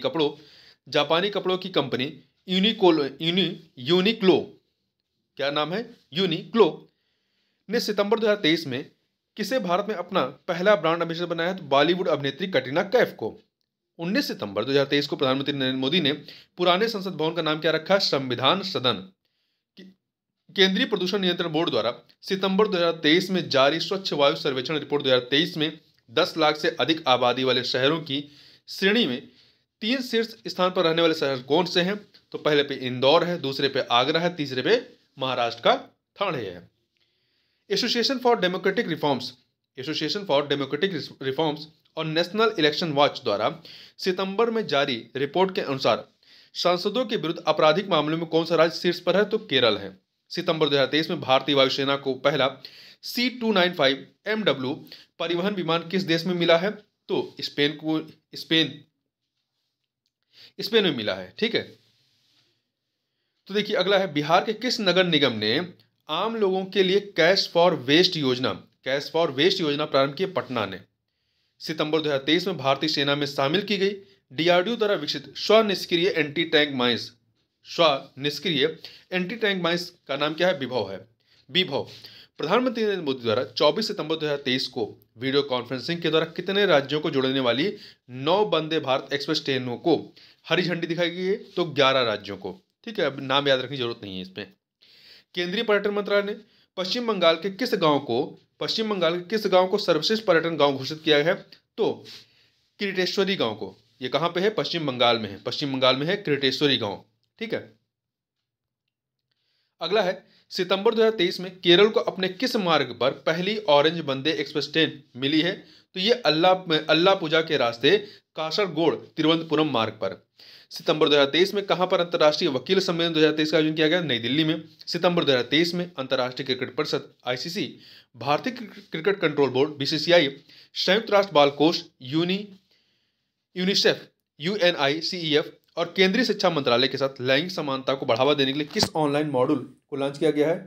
कपड़ों की कंपनी यूनिक्लो, क्या नाम है? यूनिक्लो ने सितंबर 2023 में किसे भारत में अपना पहला ब्रांड एम्बेसडर बनाया है? तो बॉलीवुड अभिनेत्री कटरीना कैफ को। 19 सितंबर 2023 को प्रधानमंत्री नरेंद्र मोदी ने पुराने संसद भवन का नाम क्या रखा? संविधान सदन। केंद्रीय प्रदूषण नियंत्रण बोर्ड द्वारा सितंबर 2023 में जारी स्वच्छ वायु सर्वेक्षण रिपोर्ट 2023 में 10 लाख से अधिक आबादी वाले शहरों की श्रेणी में 3 शीर्ष स्थान पर रहने वाले शहर कौन से हैं? तो पहले पे इंदौर है, दूसरे पे आगरा है, तीसरे पे महाराष्ट्र का ठाणे है। एसोसिएशन फॉर डेमोक्रेटिक रिफॉर्म्स और नेशनल इलेक्शन वॉच द्वारा सितंबर में जारी रिपोर्ट के अनुसार सांसदों के विरुद्ध आपराधिक मामलों में कौन सा राज्य शीर्ष पर है? तो केरल है। सितंबर 2023 में भारतीय वायुसेना को पहला C-295 MW परिवहन विमान किस देश में मिला है? तो स्पेन में मिला है। ठीक है, तो देखिए अगला है बिहार के किस नगर निगम ने आम लोगों के लिए कैश फॉर वेस्ट योजना प्रारंभ की? पटना ने। सितंबर 2023 में भारतीय सेना में शामिल की गई DRDO द्वारा विकसित स्वनिष्क्रिय एंटी टैंक माइंस का नाम क्या है? विभव। प्रधानमंत्री नरेंद्र मोदी द्वारा 24 सितंबर 2023 को वीडियो कॉन्फ्रेंसिंग के द्वारा कितने राज्यों को जोड़ने वाली 9 वंदे भारत एक्सप्रेस ट्रेनों को हरी झंडी दिखाई गई है? तो 11 राज्यों को। ठीक है, अब नाम याद रखने की जरूरत नहीं है इसमें। केंद्रीय पर्यटन मंत्रालय ने पश्चिम बंगाल के किस गांव को सर्वश्रेष्ठ पर्यटन गांव घोषित किया है? तो किरीटेश्वरी गांव को। ये कहां पे है? पश्चिम बंगाल में है किरीटेश्वरी गांव। ठीक है, अगला है सितंबर 2023 में केरल को अपने किस मार्ग पर पहली ऑरेंज वंदे एक्सप्रेस ट्रेन मिली है? तो ये अल्लापुजा के रास्ते कासरगोड तिरुवनंतपुरम मार्ग पर। सितंबर 2023 में कहां पर अंतर्राष्ट्रीय वकील सम्मेलन 2023 का आयोजन किया गया? नई दिल्ली में। सितंबर 2023 में अंतर्राष्ट्रीय क्रिकेट परिषद ICC, भारतीय क्रिकेट कंट्रोल बोर्ड BCCI, संयुक्त राष्ट्र बाल कोष यूनिसेफ UNICEF और केंद्रीय शिक्षा मंत्रालय के साथ लैंगिक समानता को बढ़ावा देने के लिए किस ऑनलाइन मॉड्यूल को लॉन्च किया गया है?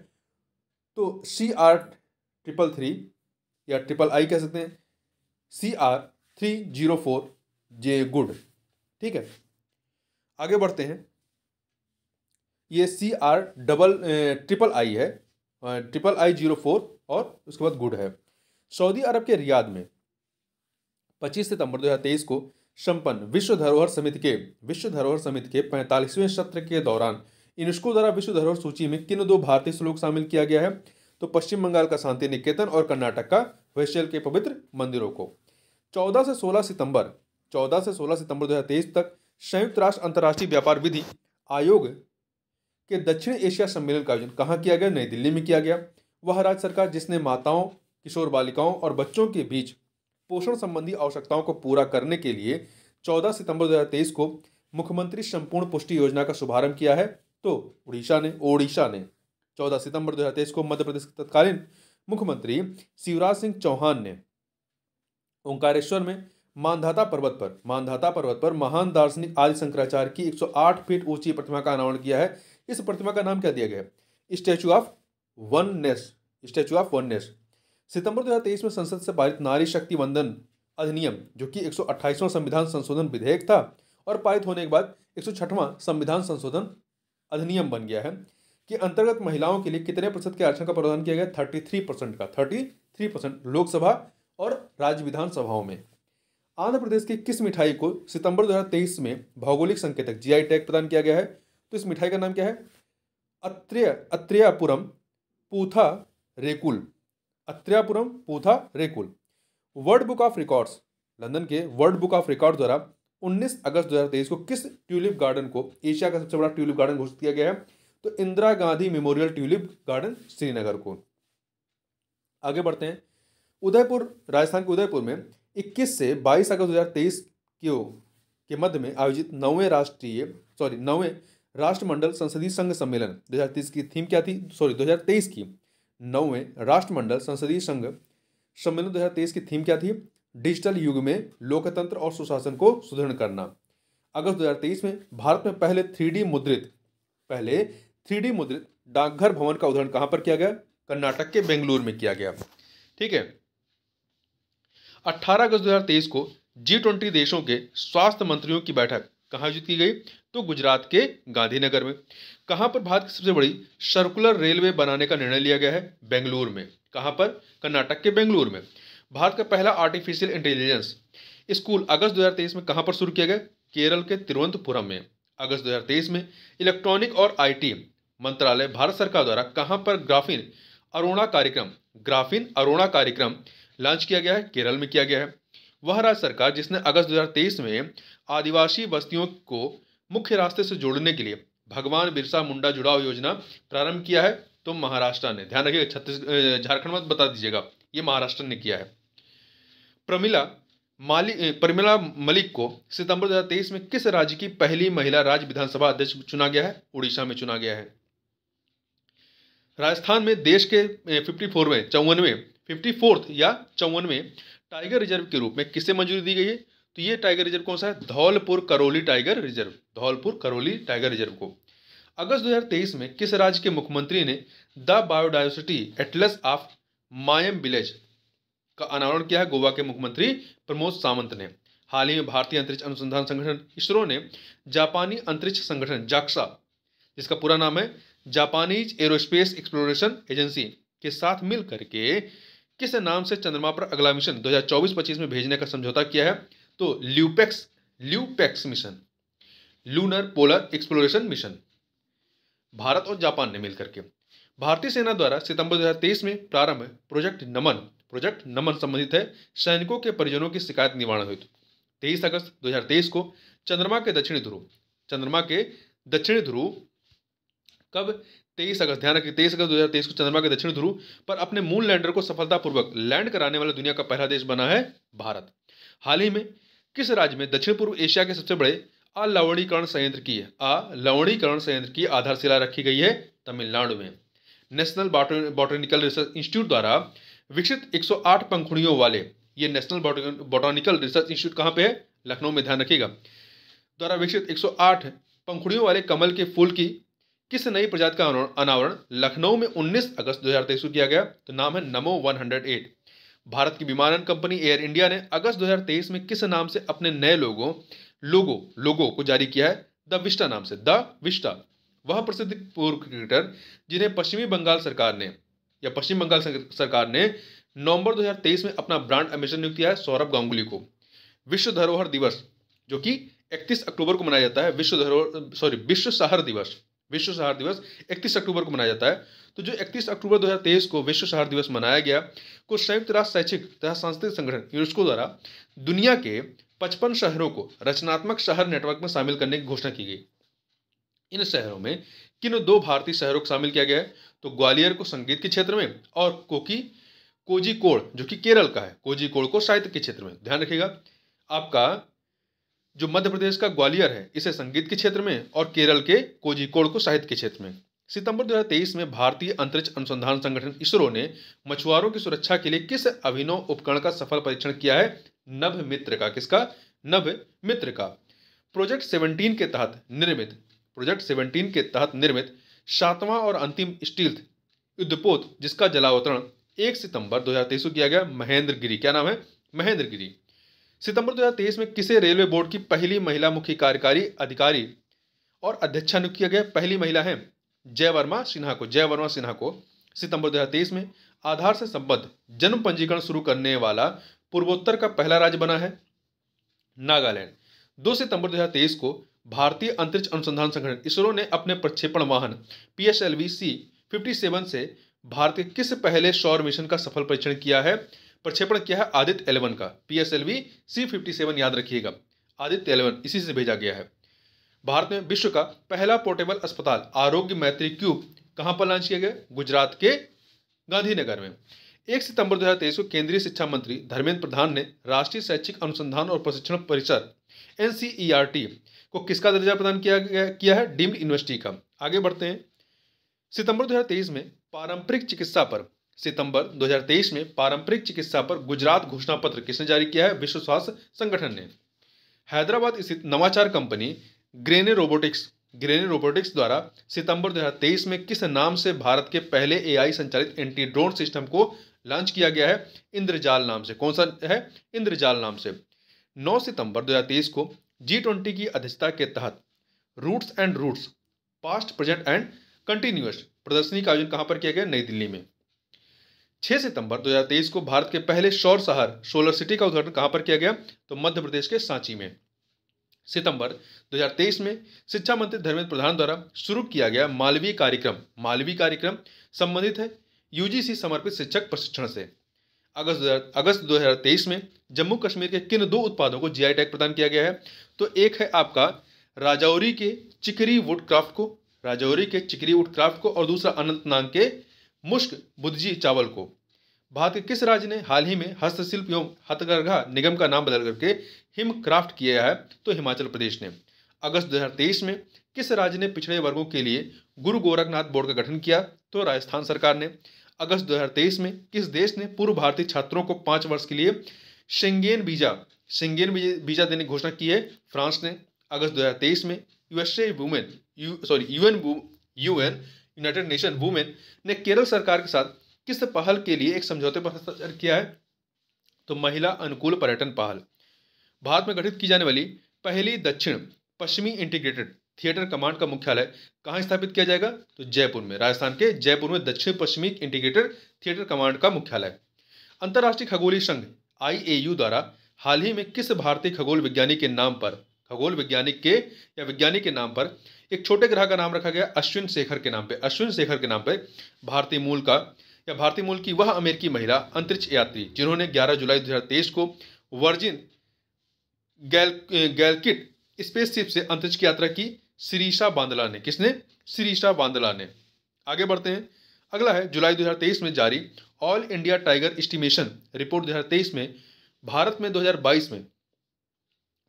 तो CR333 या III कह सकते हैं, CR304J गुड। ठीक है, आगे बढ़ते हैं। ये CR333 है, III04 और उसके बाद गुड है। सऊदी अरब के रियाद में 25 सितंबर 2023 को संपन्न विश्व धरोहर समिति के 45वें सत्र के दौरान यूनेस्को द्वारा विश्व धरोहर सूची में किन दो भारतीय स्थलों को शामिल किया गया है? तो पश्चिम बंगाल का शांति निकेतन और कर्नाटक का वैशाल के पवित्र मंदिरों को। 14 से 16 सितंबर 2023 तक संयुक्त राष्ट्र अंतर्राष्ट्रीय व्यापार विधि आयोग के दक्षिण एशिया सम्मेलन का आयोजन कहाँ किया गया? नई दिल्ली में किया गया। वह राज्य सरकार जिसने माताओं, किशोर बालिकाओं और बच्चों के बीच पोषण संबंधी आवश्यकताओं को पूरा करने के लिए 14 सितंबर 2023 को मुख्यमंत्री संपूर्ण पुष्टि योजना का शुभारंभ किया है? तो ओडिशा ने 14 सितंबर 2023 को मध्य प्रदेश के तत्कालीन मुख्यमंत्री शिवराज सिंह चौहान ने ओंकारेश्वर में मानधाता पर्वत पर महान दार्शनिक आदि शंकराचार्य की 108 फीट ऊंची प्रतिमा का अनावरण किया है। इस प्रतिमा का नाम क्या दिया गया है? Statue of oneness. सितंबर 2023 में संसद से पारित नारी शक्ति वंदन अधिनियम, जो कि 128वां संविधान संशोधन विधेयक था और पारित होने के बाद 106वां संविधान संशोधन अधिनियम बन गया है, के अंतर्गत महिलाओं के लिए कितने प्रतिशत के आरक्षण का प्रावधान किया गया? 33% का। 33% लोकसभा और राज्य विधानसभाओं में। आंध्र प्रदेश की किस मिठाई को सितंबर 2023 में भौगोलिक संकेतक जीआई टैग प्रदान किया गया है? तो इस मिठाई का नाम क्या है? Atreyapuram Pootha Rekulu. World book of records, London के वर्ल्ड बुक ऑफ रिकॉर्ड द्वारा 19 अगस्त 2023 को किस ट्यूलिप गार्डन को एशिया का सबसे बड़ा ट्यूलिप गार्डन घोषित किया गया है? तो Indira Gandhi memorial tulip garden Srinagar को। आगे बढ़ते हैं। राजस्थान के उदयपुर में 21 से 22 अगस्त 2023 के मध्य में आयोजित 9वें राष्ट्रमंडल संसदीय संघ सम्मेलन 2023 की थीम क्या थी? 2023 की 9वें राष्ट्रमंडल संसदीय संघ सम्मेलन 2023 की थीम क्या थी? डिजिटल युग में लोकतंत्र और सुशासन को सुदृढ़ करना। अगस्त 2023 में भारत में पहले 3D मुद्रित डाकघर भवन का उद्घाटन कहां पर किया गया? कर्नाटक के बेंगलुरु में किया गया। ठीक है। 18 अगस्त 2023 को G20 देशों के स्वास्थ्य मंत्रियों की बैठक कहां आयोजित की गई? तो गुजरात के गांधीनगर में। कहां पर भारत की सबसे बड़ी सर्कुलर रेलवे बनाने का निर्णय लिया गया है? बेंगलुरु में। कहां पर? कर्नाटक के बेंगलुरु में। भारत का पहला आर्टिफिशियल इंटेलिजेंस स्कूल अगस्त 2023 में कहां पर शुरू किया गया? केरल के तिरुवनंतपुरम में। अगस्त 2023 में इलेक्ट्रॉनिक और IT मंत्रालय भारत सरकार द्वारा कहां पर ग्राफीन अरोड़ा कार्यक्रम लॉन्च किया गया है? केरल में किया गया है। वह राज्य सरकार जिसने अगस्त 2023 में आदिवासी बस्तियों को मुख्य रास्ते से जोड़ने के लिए भगवान बिरसा मुंडा जुड़ाव योजना प्रारंभ किया है? तो महाराष्ट्र ने। ध्यान रखिएगा, झारखंड मत बता दीजिएगा, ये महाराष्ट्र ने किया है। परिमला मलिक को सितंबर 2023 में किस राज्य की पहली महिला राज्य विधानसभा अध्यक्ष चुना गया है? उड़ीसा में चुना गया है। राजस्थान में देश के 54वें टाइगर रिजर्व के रूप में किसे मंजूरी दी गई है? तो ये टाइगर रिजर्व कौन सा है? धौलपुर करौली टाइगर रिजर्व को। अगस्त 2023 में किस राज्य के मुख्यमंत्री ने the biodiversity Atlas of मायम village का अनावरण किया है? गोवा के मुख्यमंत्री प्रमोद सावंत ने। हाल ही में भारतीय अंतरिक्ष अनुसंधान संगठन इसरो ने जापानी अंतरिक्ष संगठन जाक्सा, जिसका पूरा नाम है जापानीज एरोस्पेस एक्सप्लोरेशन एजेंसी, के साथ मिल करके किस नाम से चंद्रमा पर अगला मिशन 2024-25 में भेजने का समझौता किया है? तो LUPEX mission, lunar polar exploration mission. Bharat और जापान ने मिलकर के। भारतीय सेना द्वारा सितंबर 2023 में प्रारंभ प्रोजेक्ट नमन संबंधित है सैनिकों के परिजनों की शिकायत निवारण हेतु। 23 अगस्त 2023 को चंद्रमा के दक्षिणी ध्रुव कब? 23 अगस्त, ध्यान रखिए, 23 अगस्त 2023 को चंद्रमा के दक्षिणी ध्रुव पर अपने मून लैंडर को सफलतापूर्वक लैंड कराने वाला दुनिया का पहला देश बना है भारत। हाल ही में किस राज्य में दक्षिण पूर्व एशिया के सबसे बड़े अलवणीकरण संयंत्र की आधारशिला रखी गई है? तमिलनाडु में। नेशनल बॉटनिकल रिसर्च इंस्टीट्यूट द्वारा विकसित 108 पंखुड़ियों वाले ये नेशनल बॉटनिकल रिसर्च इंस्टीट्यूट कहाँ पे है? लखनऊ में। ध्यान रखिएगा। द्वारा विकसित 108 पंखुड़ियों वाले कमल के फूल की किस नई प्रजाति का अनावरण लखनऊ में 19 अगस्त 2023 को किया गया? तो नाम है नमो 108। भारत की विमानन कंपनी एयर इंडिया ने अगस्त 2023 में किस नाम से अपने नए लोगो को जारी किया है? द विस्टा नाम से। The Vista. वह प्रसिद्ध पूर्व क्रिकेटर जिन्हें पश्चिम बंगाल सरकार ने नवंबर 2023 में अपना ब्रांड एम्बेसडर नियुक्त किया है? सौरभ गांगुली को। विश्व धरोहर दिवस, जो कि 31 अक्टूबर को मनाया जाता है, विश्व शहर दिवस विश्व शहर दिवस 31 अक्टूबर को मनाया जाता है। तो जो 31 अक्टूबर 2023 को विश्व शहर दिवस मनाया गया, को संयुक्त राष्ट्र शैक्षिक तथा सांस्कृतिक संगठन यूनेस्को द्वारा दुनिया के 55 शहरों को रचनात्मक शहर नेटवर्क में शामिल करने की घोषणा की गई। इन शहरों में किन दो भारतीय शहरों को शामिल किया गया है? तो ग्वालियर को संगीत के क्षेत्र में और कोझिकोड जो कि केरल का है, कोझिकोड को साहित्य के क्षेत्र में। ध्यान रखिएगा, आपका जो मध्य प्रदेश का ग्वालियर है इसे संगीत के क्षेत्र में और केरल के कोझिकोड को साहित्य के क्षेत्र में। सितंबर 2023 में भारतीय अंतरिक्ष अनुसंधान संगठन इसरो ने मछुआरों की सुरक्षा के लिए किस अभिनव उपकरण का सफल परीक्षण किया है? नभ मित्र का। किसका? नभ मित्र का। प्रोजेक्ट 17 के तहत निर्मित 7वां और अंतिम स्टील्थ युद्धपोत जिसका जलावतरण 1 सितंबर 2023 को किया गया, महेंद्रगिरी। क्या नाम है? महेंद्रगिरी। सितंबर 2023 में किसे रेलवे बोर्ड की पहली महिला मुख्य कार्यकारी अधिकारी और अध्यक्षा नियुक्त किया गया? पहली महिला है जयवर्मा सिन्हा को। सितंबर 2023 में आधार से संबद्ध जन्म पंजीकरण शुरू करने वाला पूर्वोत्तर का पहला राज्य बना है नागालैंड। 2 सितंबर 2023 को भारतीय अंतरिक्ष अनुसंधान संगठन इसरो ने अपने प्रक्षेपण वाहन PSLV-C57 से भारत के किस पहले सौर मिशन का सफल प्रक्षेपण किया है? आदित्य 11 का। PSLV-C57 याद रखिएगा, आदित्य 11 इसी से भेजा गया है। भारत में विश्व का पहला पोर्टेबल अस्पताल आरोग्य मैत्री क्यूब कहां पर लॉन्च किया गया? गुजरात के गांधीनगर में। 1 सितंबर 2023 को केंद्रीय शिक्षा मंत्री धर्मेंद्र प्रधान ने राष्ट्रीय शैक्षिक अनुसंधान और प्रशिक्षण परिषद NCERT को किसका दर्जा प्रदान किया है? डीम्ड यूनिवर्सिटी का। आगे बढ़ते हैं। सितंबर 2023 में पारंपरिक चिकित्सा पर गुजरात घोषणा पत्र किसने जारी किया है? विश्व स्वास्थ्य संगठन ने। हैदराबाद स्थित नवाचार कंपनी ग्रेने रोबोटिक्स द्वारा सितंबर 2023 में किस नाम से भारत के पहले AI संचालित एंटी ड्रोन सिस्टम को लॉन्च किया गया है? इंद्रजाल नाम से। कौन सा है? इंद्रजाल नाम से। 9 सितंबर 2023 को G20 की अध्यक्षता के तहत roots past present and continuous प्रदर्शनी का आयोजन कहां पर किया गया? नई दिल्ली में। 6 सितंबर 2023 को भारत के पहले सौर शहर सोलर सिटी का उद्घाटन कहां पर किया गया? तो मध्य प्रदेश के सांची में। सितंबर 2023 में शिक्षा मंत्री धर्मेंद्र प्रधान द्वारा शुरू किया गया मालवीय कार्यक्रम संबंधित है UGC समर्पित शिक्षक प्रशिक्षण से। अगस्त 2023 में जम्मू कश्मीर के किन दो उत्पादों को GI टैग प्रदान किया गया है? तो एक है आपका राजौरी के चिकरी वुड क्राफ्ट को और दूसरा अनंतनाग के मुश्क बुद्जी चावल को। भारत के किस राज्य ने हाल ही में हस्तशिल्प एवं हथकरघा निगम का नाम बदल करके हिम क्राफ्ट किया है? तो हिमाचल प्रदेश ने। अगस्त 2023 में किस राज्य ने पिछड़े वर्गों के लिए गुरु गोरखनाथ बोर्ड का गठन किया? तो राजस्थान सरकार ने। अगस्त 2023 में किस देश ने पूर्व भारतीय छात्रों को 5 वर्ष के लिए शेंगेन वीजा देने की घोषणा की है? फ्रांस ने। अगस्त 2023 में यूनाइटेड नेशन वुमेन ने केरल सरकार के साथ किस पहल के लिए एक समझौते पर हस्ताक्षर किया है? तो महिला अनुकूल पर्यटन पहल। भारत में गठित की जाने वाली पहली दक्षिण पश्चिमी इंटीग्रेटेड थिएटर कमांड का मुख्यालय कहां स्थापित किया जाएगा? तो जयपुर में। राजस्थान के जयपुर में दक्षिण पश्चिमी इंटीग्रेटेड थिएटर कमांड का मुख्यालय। अंतर्राष्ट्रीय खगोलीय संघ IAU द्वारा हाल ही में किस भारतीय खगोल वैज्ञानिक के नाम पर एक छोटे ग्रह का नाम रखा गया? अश्विन शेखर के नाम पे। भारतीय मूल की वह अमेरिकी महिला अंतरिक्ष यात्री जिन्होंने 11 जुलाई 2023 को वर्जिन गैलकिट स्पेसशिप से अंतरिक्ष की यात्रा की। शिरीषा बांदला ने। किसने? शिरीषा बांदला ने। आगे बढ़ते हैं। अगला है जुलाई 2023 में जारी all India tiger estimation report 2023 में भारत में 2022 में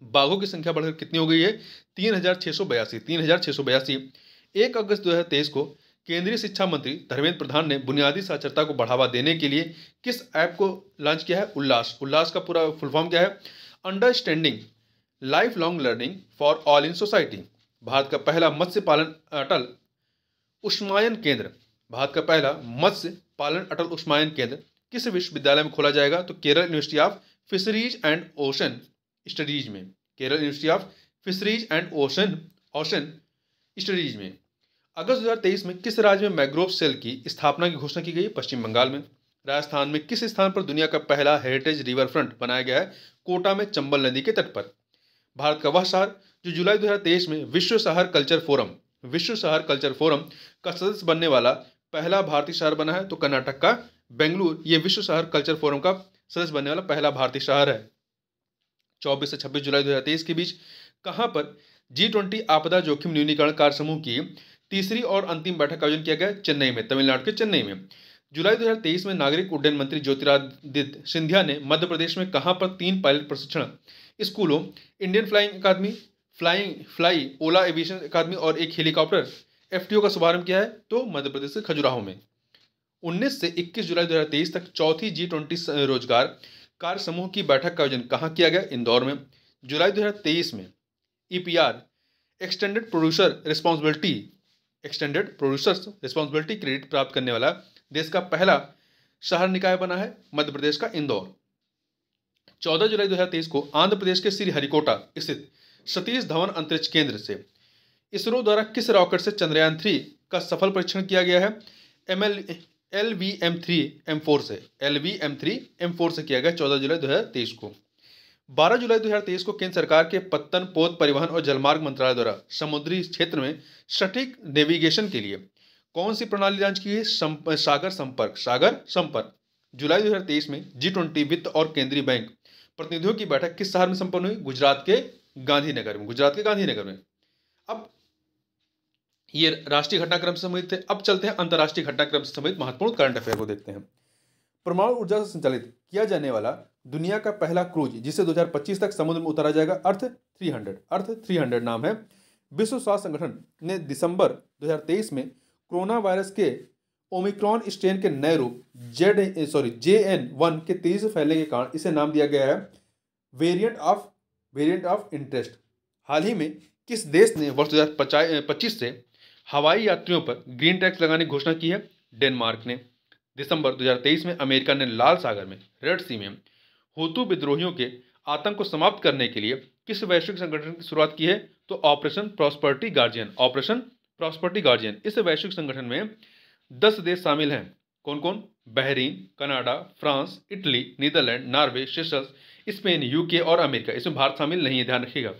बाघों की संख्या बढ़कर कितनी हो गई है? 3682। 1 अगस्त 2023 को केंद्रीय शिक्षा मंत्री धर्मेंद्र प्रधान ने बुनियादी साक्षरता को बढ़ावा देने के लिए किस ऐप को लॉन्च किया है? उल्लास का पूरा फुल फॉर्म क्या है? Understanding life long learning for all in society. Bharat का पहला मत्स्य पालन अटल उष्मायन केंद्र किस विश्वविद्यालय में खोला जाएगा? तो Kerala university of fisheries and ocean studies में। अगस्त 2023 में किस राज्य में मैंग्रोव सेल की स्थापना की घोषणा की गई? पश्चिम बंगाल में। राजस्थान में किस स्थान पर दुनिया का पहला हेरिटेज रिवर फ्रंट बनाया गया है? कोटा में चंबल नदी के तट पर। भारत का वह शहर जो जुलाई 2023 में विश्व शहर कल्चर फोरम विश्व शहर कल्चर फोरम का सदस्य बनने वाला पहला भारतीय शहर बना है? तो कर्नाटक का बेंगलुरु ये विश्व शहर कल्चर फोरम का सदस्य बनने वाला पहला भारतीय शहर है। 24 से 26 जुलाई 2023 के बीच कहां पर G20 आपदा जोखिम न्यूनीकरण कार्य समूह की तीसरी और अंतिम बैठक का आयोजन किया गया? चेन्नई में, तमिलनाडु के चेन्नई में। जुलाई 2023 में नागरिक उड्डयन मंत्री ज्योतिरादित्य सिंधिया ने मध्य प्रदेश में कहां पर 3 पायलट प्रशिक्षण स्कूलों, इंडियन फ्लाइंग अकादमी, फ्लाई ओला एविएशन अकादमी और एक हेलीकॉप्टर FTO का शुभारंभ किया है? तो मध्य प्रदेश के खजुराहो में। 19 से 21 जुलाई 2023 तक चौथी G20 रोजगार कार्य समूह की बैठक का आयोजन कहां किया गया? इंदौर में। जुलाई 2023 में EPR extended producers responsibility credit प्राप्त करने वाला देश का पहला शहर निकाय बना है? मध्य प्रदेश का इंदौर। 14 जुलाई 2023 को आंध्र प्रदेश के श्रीहरिकोटा स्थित सतीश धवन अंतरिक्ष केंद्र से इसरो द्वारा किस रॉकेट से चंद्रयान 3 का सफल परीक्षण किया गया है? LVM-3M4 से LVM-3M4 से किया गया 14 जुलाई 2023 को। 12 जुलाई 2023 को केंद्र सरकार के पत्तन, पोत, परिवहन और जलमार्ग मंत्रालय द्वारा समुद्री क्षेत्र में सटीक नेविगेशन के लिए कौन सी प्रणाली लॉन्च की है? सागर संपर्क। जुलाई 2023 में G20 वित्त और केंद्रीय बैंक प्रतिनिधियों की बैठक किस शहर में संपन्न हुई? गुजरात के गांधीनगर में। अब ये राष्ट्रीय घटनाक्रम से संबंधित थे। अब चलते हैं अंतर्राष्ट्रीय घटनाक्रम से संबंधित महत्वपूर्ण करंट अफेयर को देखते हैं। परमाणु ऊर्जा से संचालित किया जाने वाला दुनिया का पहला क्रूज जिसे 2025 तक समुद्र में उतारा जाएगा, अर्थ 300 नाम है। विश्व स्वास्थ्य संगठन ने दिसंबर 2023 में कोरोना वायरस के ओमिक्रॉन स्ट्रेन के नए रूप JN1 के तेजी से फैलने के कारण इसे नाम दिया गया है वेरिएंट ऑफ इंटरेस्ट। हाल ही में किस देश ने वर्ष 2025 से हवाई यात्रियों पर ग्रीन टैक्स लगाने की घोषणा की है? डेनमार्क ने। दिसंबर 2023 में अमेरिका ने लाल सागर में, रेड सी में हुतू विद्रोहियों के आतंक को समाप्त करने के लिए किस वैश्विक संगठन की शुरुआत की है? तो ऑपरेशन प्रॉस्पेरिटी गार्जियन। इस वैश्विक संगठन में 10 देश शामिल हैं। कौन कौन? Bahrain, Canada, France, Italy, Netherlands, Norway, Seychelles, Spain, UK और अमेरिका। इसमें भारत शामिल नहीं है, ध्यान रखिएगा।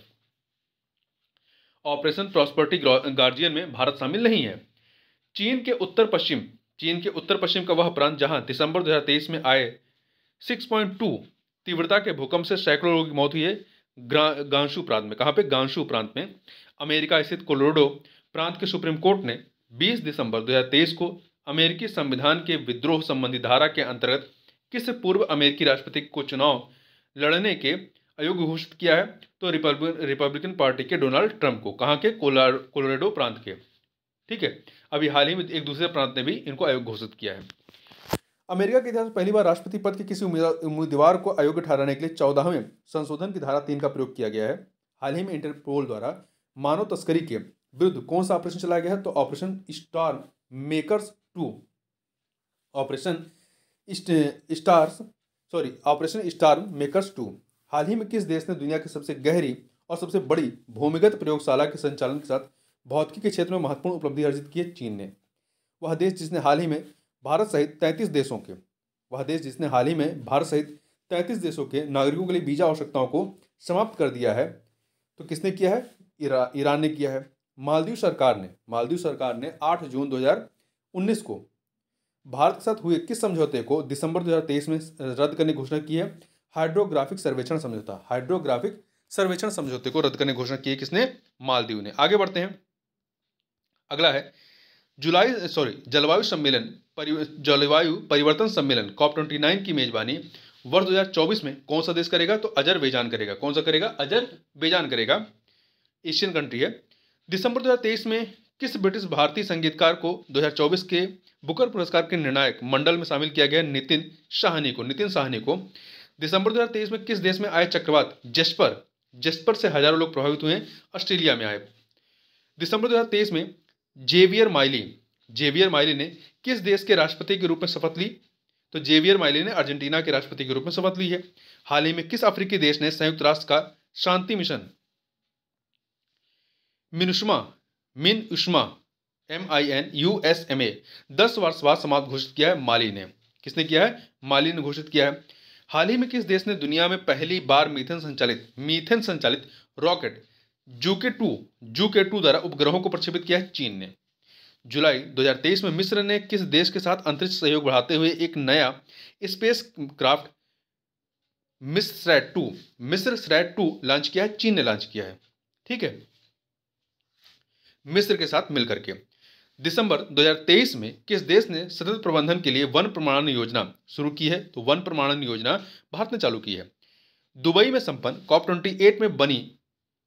ऑपरेशन प्रॉस्पेरिटी गार्जियन में भारत शामिल नहीं है। चीन के उत्तर पश्चिम का वह प्रांत जहां दिसंबर 2023 में आए 6.2 तीव्रता के भूकंप से सैकड़ों लोगों की मौत हुई है, गांशू प्रांत में। कहां पे? गांशू प्रांत में। अमेरिका स्थित कोलोराडो प्रांत के सुप्रीम कोर्ट ने 20 दिसंबर 2023 को अमेरिकी संविधान के विद्रोह संबंधी धारा के अंतर्गत किस पूर्व अमेरिकी राष्ट्रपति को चुनाव लड़ने के अयोग्य घोषित किया है? तो रिपब्लिकन पार्टी के डोनाल्ड ट्रंप को। कहां के? कोलोराडो प्रांत के। ठीक है। अभी हाल ही में एक दूसरे प्रांत ने भी इनको अयोग्य घोषित किया है। अमेरिका के इतिहास में पहली बार राष्ट्रपति पद के किसी उम्मीदवार को अयोग्य ठहराने के लिए 14वें संशोधन की धारा 3 का प्रयोग किया गया है। हाल ही में इंटरपोल द्वारा मानव तस्करी के विरुद्ध कौन सा ऑपरेशन चलाया गया है? तो ऑपरेशन स्टार मेकर्स 2। हाल ही में किस देश ने दुनिया की सबसे गहरी और सबसे बड़ी भूमिगत प्रयोगशाला के संचालन के साथ भौतिकी के क्षेत्र में महत्वपूर्ण उपलब्धि अर्जित की है? चीन ने। वह देश जिसने हाल ही में भारत सहित 33 देशों के नागरिकों के लिए वीजा आवश्यकताओं को समाप्त कर दिया है, तो किसने किया है? ईरान ने किया है। मालदीव सरकार ने 8 जून 2019 को भारत के साथ हुए किस समझौते को दिसंबर 2023 में रद्द करने की घोषणा की है? हाइड्रोग्राफिक सर्वेक्षण समझौते को रद्द करने की घोषणा की है किसने? मालदीव ने। आगे बढ़ते हैं। अगला है जलवायु परिवर्तन सम्मेलन COP29 की मेजबानी वर्ष 2024 में कौन सा देश करेगा? तो अजरबैजान करेगा। कौन सा करेगा? अजरबैजान करेगा। एशियन कंट्री है। दिसंबर 2023 में किस ब्रिटिश भारतीय संगीतकार को 2024 के बुकर पुरस्कार के निर्णायक मंडल में शामिल किया गया? नितिन साहनी को। दिसंबर 2023 में किस देश में आए चक्रवात जेस्पर से हजारों लोग प्रभावित हुए? ऑस्ट्रेलिया में आए। दिसंबर 2023 में जेवियर माइली ने किस देश के राष्ट्रपति के रूप में शपथ ली? तो जेवियर माइली ने अर्जेंटीना के राष्ट्रपति के रूप में शपथ ली है। हाल ही में किस अफ्रीकी देश ने संयुक्त राष्ट्र का शांति मिशन MINUSMA 10 वर्ष बाद समाप्त घोषित किया है? माली ने। किसने किया है? माली ने घोषित किया है। हाल ही में किस देश ने दुनिया में पहली बार मीथेन संचालित रॉकेट जूके 2 द्वारा उपग्रहों को प्रक्षेपित किया है चीन ने। जुलाई 2023 में मिस्र ने किस देश के साथ अंतरिक्ष सहयोग बढ़ाते हुए एक नया स्पेस क्राफ्ट मिस्र-2 लॉन्च किया है? चीन ने लॉन्च किया है, ठीक है, मिस्र के साथ मिलकर के। दिसंबर 2023 में किस देश ने सतत प्रबंधन के लिए वन प्रमाणन योजना शुरू की है? तो वन प्रमाणन योजना भारत ने चालू की है। दुबई में संपन्न COP28 में बनी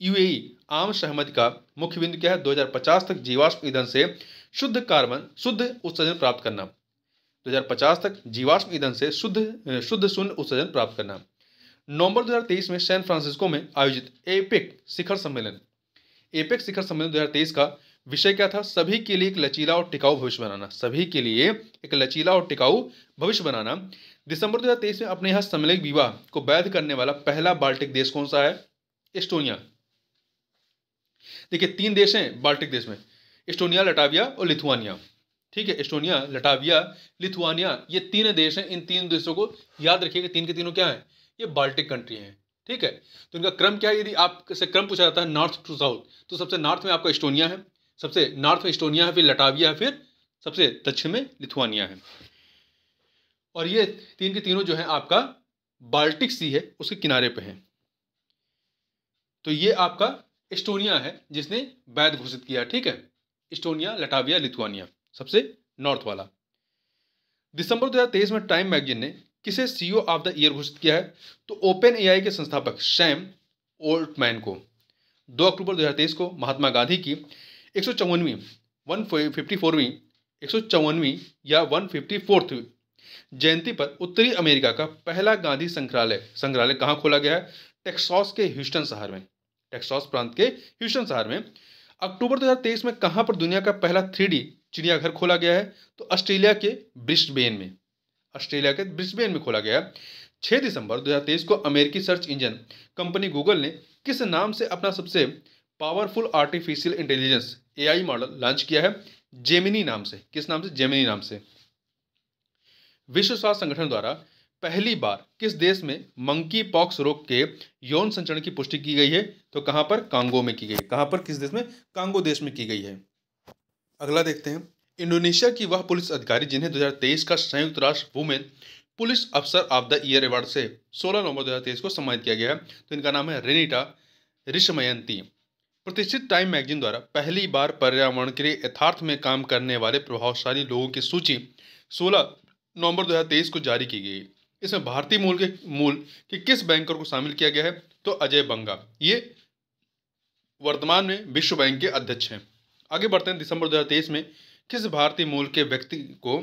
यूएई आम सहमति का मुख्य बिंदु क्या है? 2050 तक जीवाश्म ईंधन से शुद्ध उत्सर्जन प्राप्त करना। 2050 तक जीवाश्म ईंधन से शुद्ध शून्य उत्सर्जन प्राप्त करना। नवंबर 2023 में सैन फ्रांसिस्को में आयोजित एपेक शिखर सम्मेलन 2023 का विषय क्या था? सभी के लिए एक लचीला और टिकाऊ भविष्य बनाना। सभी के लिए एक लचीला और टिकाऊ भविष्य बनाना। दिसंबर 2023 में अपने यहाँ समलैंगिक विवाह को वैध करने वाला पहला बाल्टिक देश कौन सा है? एस्टोनिया। देखिए 3 देश हैं बाल्टिक देश में, एस्टोनिया, लटाविया और लिथुआनिया, ठीक है। एस्टोनिया, लटाविया, लिथुआनिया, ये 3 देश हैं। इन 3 देशों को याद रखिएगा, 3 के तीनों क्या है? ये बाल्टिक कंट्री हैं, ठीक है। तो इनका क्रम क्या है? यदि आपसे क्रम पूछा जाता है नॉर्थ टू साउथ, तो सबसे नॉर्थ में आपका एस्टोनिया है, सबसे नॉर्थ में एस्टोनिया है, फिर लटाविया है, फिर सबसे दक्षिण में लिथुआनिया है। और ये 3 के तीनों जो है आपका बाल्टिक सी है उसके किनारे पे हैं। तो ये आपका एस्टोनिया है जिसने वैध घोषित किया, ठीक है। एस्टोनिया, लटाविया, लिथुआनिया, सबसे नॉर्थ वाला। दिसंबर 2023 में टाइम मैगजीन ने किसे सीईओ ऑफ द ईयर घोषित किया है? तो ओपन एआई के संस्थापक सैम ओल्टमैन को। 2 अक्टूबर 2023 को महात्मा गांधी की 154वीं या 154वीं जयंती पर उत्तरी अमेरिका का पहला गांधी संग्रहालय कहाँ खोला गया है? टेक्सास के ह्यूस्टन शहर में, टेक्सास प्रांत के ह्यूस्टन शहर में। अक्टूबर 2023 में कहाँ पर दुनिया का पहला 3D चिड़ियाघर खोला गया है? तो ऑस्ट्रेलिया के ब्रिस्बेन में खोला गया है। 6 दिसंबर 2023 को अमेरिकी सर्च इंजन कंपनी गूगल ने किस नाम से अपना सबसे powerful artificial intelligence AI model launch किया है? जेमिनी नाम से। किस नाम से? जेमिनी नाम से। विश्व स्वास्थ्य संगठन द्वारा पहली बार किस देश में मंकी पॉक्स रोग के यौन संचरण की पुष्टि की गई है? तो कहां पर? कांगो में की गई। कहां पर? किस देश में? कांगो देश में की गई है। अगला देखते हैं। इंडोनेशिया की वह पुलिस अधिकारी जिन्हें 2023 का संयुक्त राष्ट्र वुमेन पुलिस अफसर ऑफ द ईयर अवार्ड से 16 नवंबर 2023 को सम्मानित किया गया है, तो इनका नाम है रेनिटा रिशमयंती। प्रतिष्ठित टाइम मैगजीन द्वारा पहली बार पर्यावरण के लिए यथार्थ में काम करने वाले प्रभावशाली लोगों की सूची 16 नवंबर 2023 को जारी की गई। इसमें भारतीय मूल के किस बैंकर को शामिल किया गया है? तो अजय बंगा। ये वर्तमान में विश्व बैंक के अध्यक्ष हैं। आगे बढ़ते हैं। दिसंबर 2023 में किस भारतीय मूल के व्यक्ति को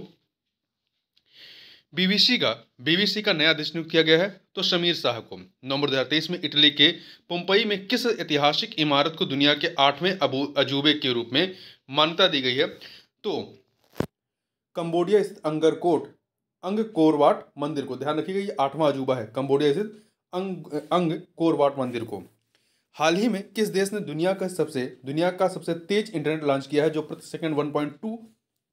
बीबीसी का नया अध्यक्ष नियुक्त किया गया है? तो समीर शाह को। नवंबर 2023 में इटली के पोम्पई में किस ऐतिहासिक इमारत को दुनिया के 8वें अजूबे के रूप में मान्यता दी गई है? तो कंबोडिया स्थित अंगकोर वाट मंदिर को। ध्यान रखिएगा, ये 8वां अजूबा है, कंबोडिया स्थित अंगकोर वाट मंदिर को। हाल ही में किस देश ने दुनिया का सबसे तेज इंटरनेट लॉन्च किया है, जो प्रति सेकंड 1.2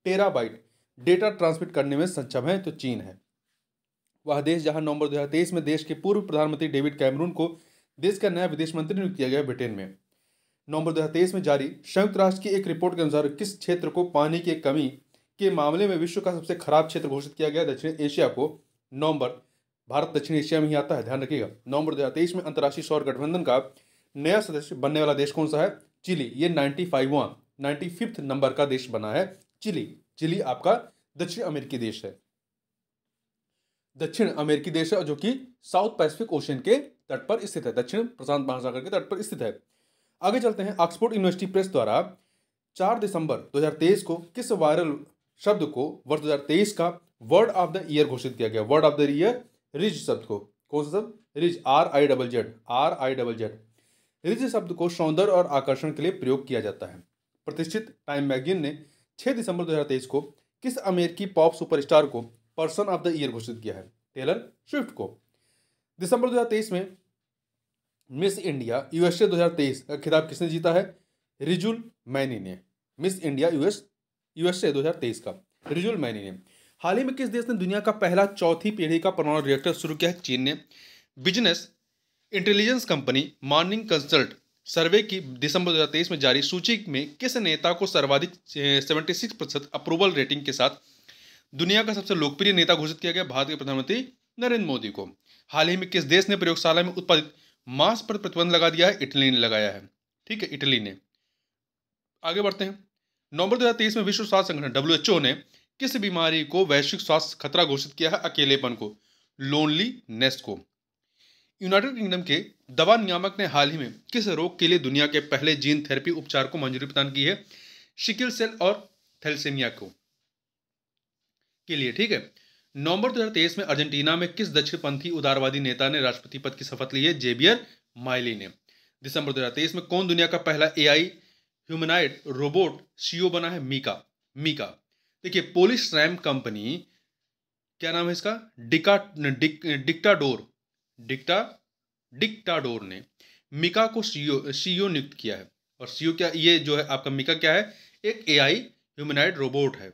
टेराबाइट डेटा ट्रांसमिट करने में सक्षम है? तो चीन है वह देश जहां नवंबर 2023 में देश के पूर्व प्रधानमंत्री डेविड कैमरून को देश का नया विदेश मंत्री नियुक्त किया गया ब्रिटेन में। नवंबर 2023 में जारी संयुक्त राष्ट्र की एक रिपोर्ट के अनुसार किस क्षेत्र को पानी की कमी के मामले में विश्व का सबसे खराब क्षेत्र घोषित किया गया? दक्षिण एशिया को। भारत दक्षिण एशिया में ही आता है, ध्यान रखिएगा। नवंबर 2023 में अंतर्राष्ट्रीय सौर गठबंधन का नया सदस्य बनने वाला देश कौन सा है? चिली। ये 95th नंबर का देश बना है चिली आपका दक्षिण अमेरिकी देश है, जो कि साउथ पैसिफिक ओशन के तट पर स्थित है, दक्षिण प्रशांत महासागर के तट पर स्थित है। आगे चलते हैं। ऑक्सफोर्ड यूनिवर्सिटी प्रेस द्वारा 4 दिसंबर 2023 को किस वायरल शब्द को वर्ष 2023 का वर्ड ऑफ द ईयर घोषित किया गया? Word of the year ridge शब्द को। कौन सा शब्द? Ridge, RIZZ। रिज शब्द को सौंदर्य और आकर्षण के लिए प्रयोग किया जाता है। प्रतिष्ठित टाइम मैगजीन ने 6 दिसंबर 2023 को किस अमेरिकी पॉप सुपरस्टार को पर्सन ऑफ द ईयर घोषित किया है? टेलर स्विफ्ट को। दिसंबर 2023 में मिस इंडिया USA 2023 का खिताब किसने जीता है? रिजुल मैनी ने। मिस इंडिया USA 2023 का रिजुल मैनी ने। हाल ही में किस देश ने दुनिया का पहला चौथी पीढ़ी का परमाणु रिएक्टर शुरू किया है? चीन ने। Business intelligence company morning consult survey की दिसंबर 2023 में जारी सूची में किस नेता को सर्वाधिक 76% अप्रूवल रेटिंग के साथ दुनिया का सबसे लोकप्रिय नेता घोषित किया गया? भारत के प्रधानमंत्री नरेंद्र मोदी को। हाल ही में किस देश ने प्रयोगशाला में उत्पादित मांस पर प्रतिबंध लगा दिया है? इटली ने लगाया है। ठीक है, इटली ने। आगे बढ़ते हैं। नवंबर 2023 में विश्व स्वास्थ्य संगठन WHO ने किस बीमारी को वैश्विक स्वास्थ्य खतरा घोषित किया है? अकेलेपन को, लोनलीनेस को। यूनाइटेड किंगडम के दवा नियामक ने हाल ही में किस रोग के लिए दुनिया के पहले जीन थेरेपी उपचार को मंजूरी प्रदान की है? सिकल सेल और थैलेसीमिया को के लिए। ठीक है। नवंबर 2023 में अर्जेंटीना में किस दक्षिणपंथी उदारवादी नेता ने राष्ट्रपति पद की शपथ ली है? जेवियर माइली ने। दिसंबर 2023 में कौन दुनिया का पहला AI ह्यूमनॉइड रोबोट CEO बना है? मीका। देखिए, पोलिश रैम कंपनी, क्या नाम है इसका, डिक्टाडोर ने मीका को CEO नियुक्त किया है। और CEO क्या, ये जो है आपका मीका क्या है? एक AI ह्यूमनॉइड रोबोट है।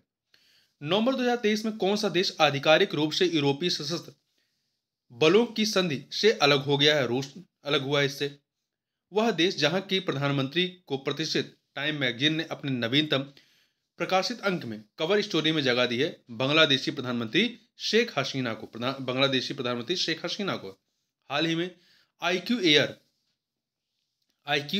नवंबर 2023 में कौन सा देश आधिकारिक रूप से यूरोपीय सशस्त्र बलों की संधि से अलग हो गया है? रूस अलग हुआ है इससे। वह देश जहां की प्रधानमंत्री को प्रतिष्ठित टाइम मैगजीन ने अपने नवीनतम प्रकाशित अंक में कवर स्टोरी में जगह दी है बांग्लादेशी प्रधानमंत्री शेख हसीना को। हाल ही में IQ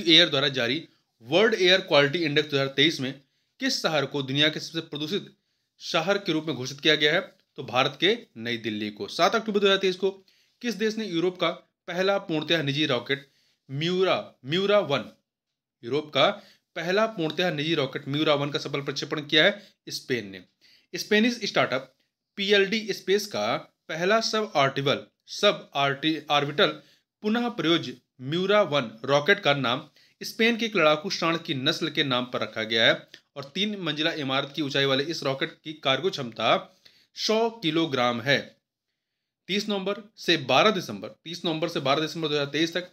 एयर द्वारा जारी वर्ल्ड एयर क्वालिटी इंडेक्स 2023 में किस शहर को दुनिया के सबसे प्रदूषित शहर के रूप में घोषित किया गया है? तो भारत के नई दिल्ली को। 7 अक्टूबर 2023 को किस देश ने यूरोप का पहला पूर्णतः निजी रॉकेट म्यूरा 1 यूरोप का पहला पूर्णतः निजी रॉकेट म्यूरा 1 का सफल प्रक्षेपण किया है? स्पेन ने। स्पेनिश स्टार्टअप PLD स्पेस का पहला सब ऑर्बिटल पुनः प्रयोज्य म्यूरा 1 रॉकेट का नाम स्पेन के एक लड़ाकू सांड की नस्ल के नाम पर रखा गया है। और 3 मंजिला इमारत की ऊंचाई वाले इस रॉकेट की कार्गो क्षमता 100 किलोग्राम है। 30 नवंबर से 12 दिसंबर 2023 तक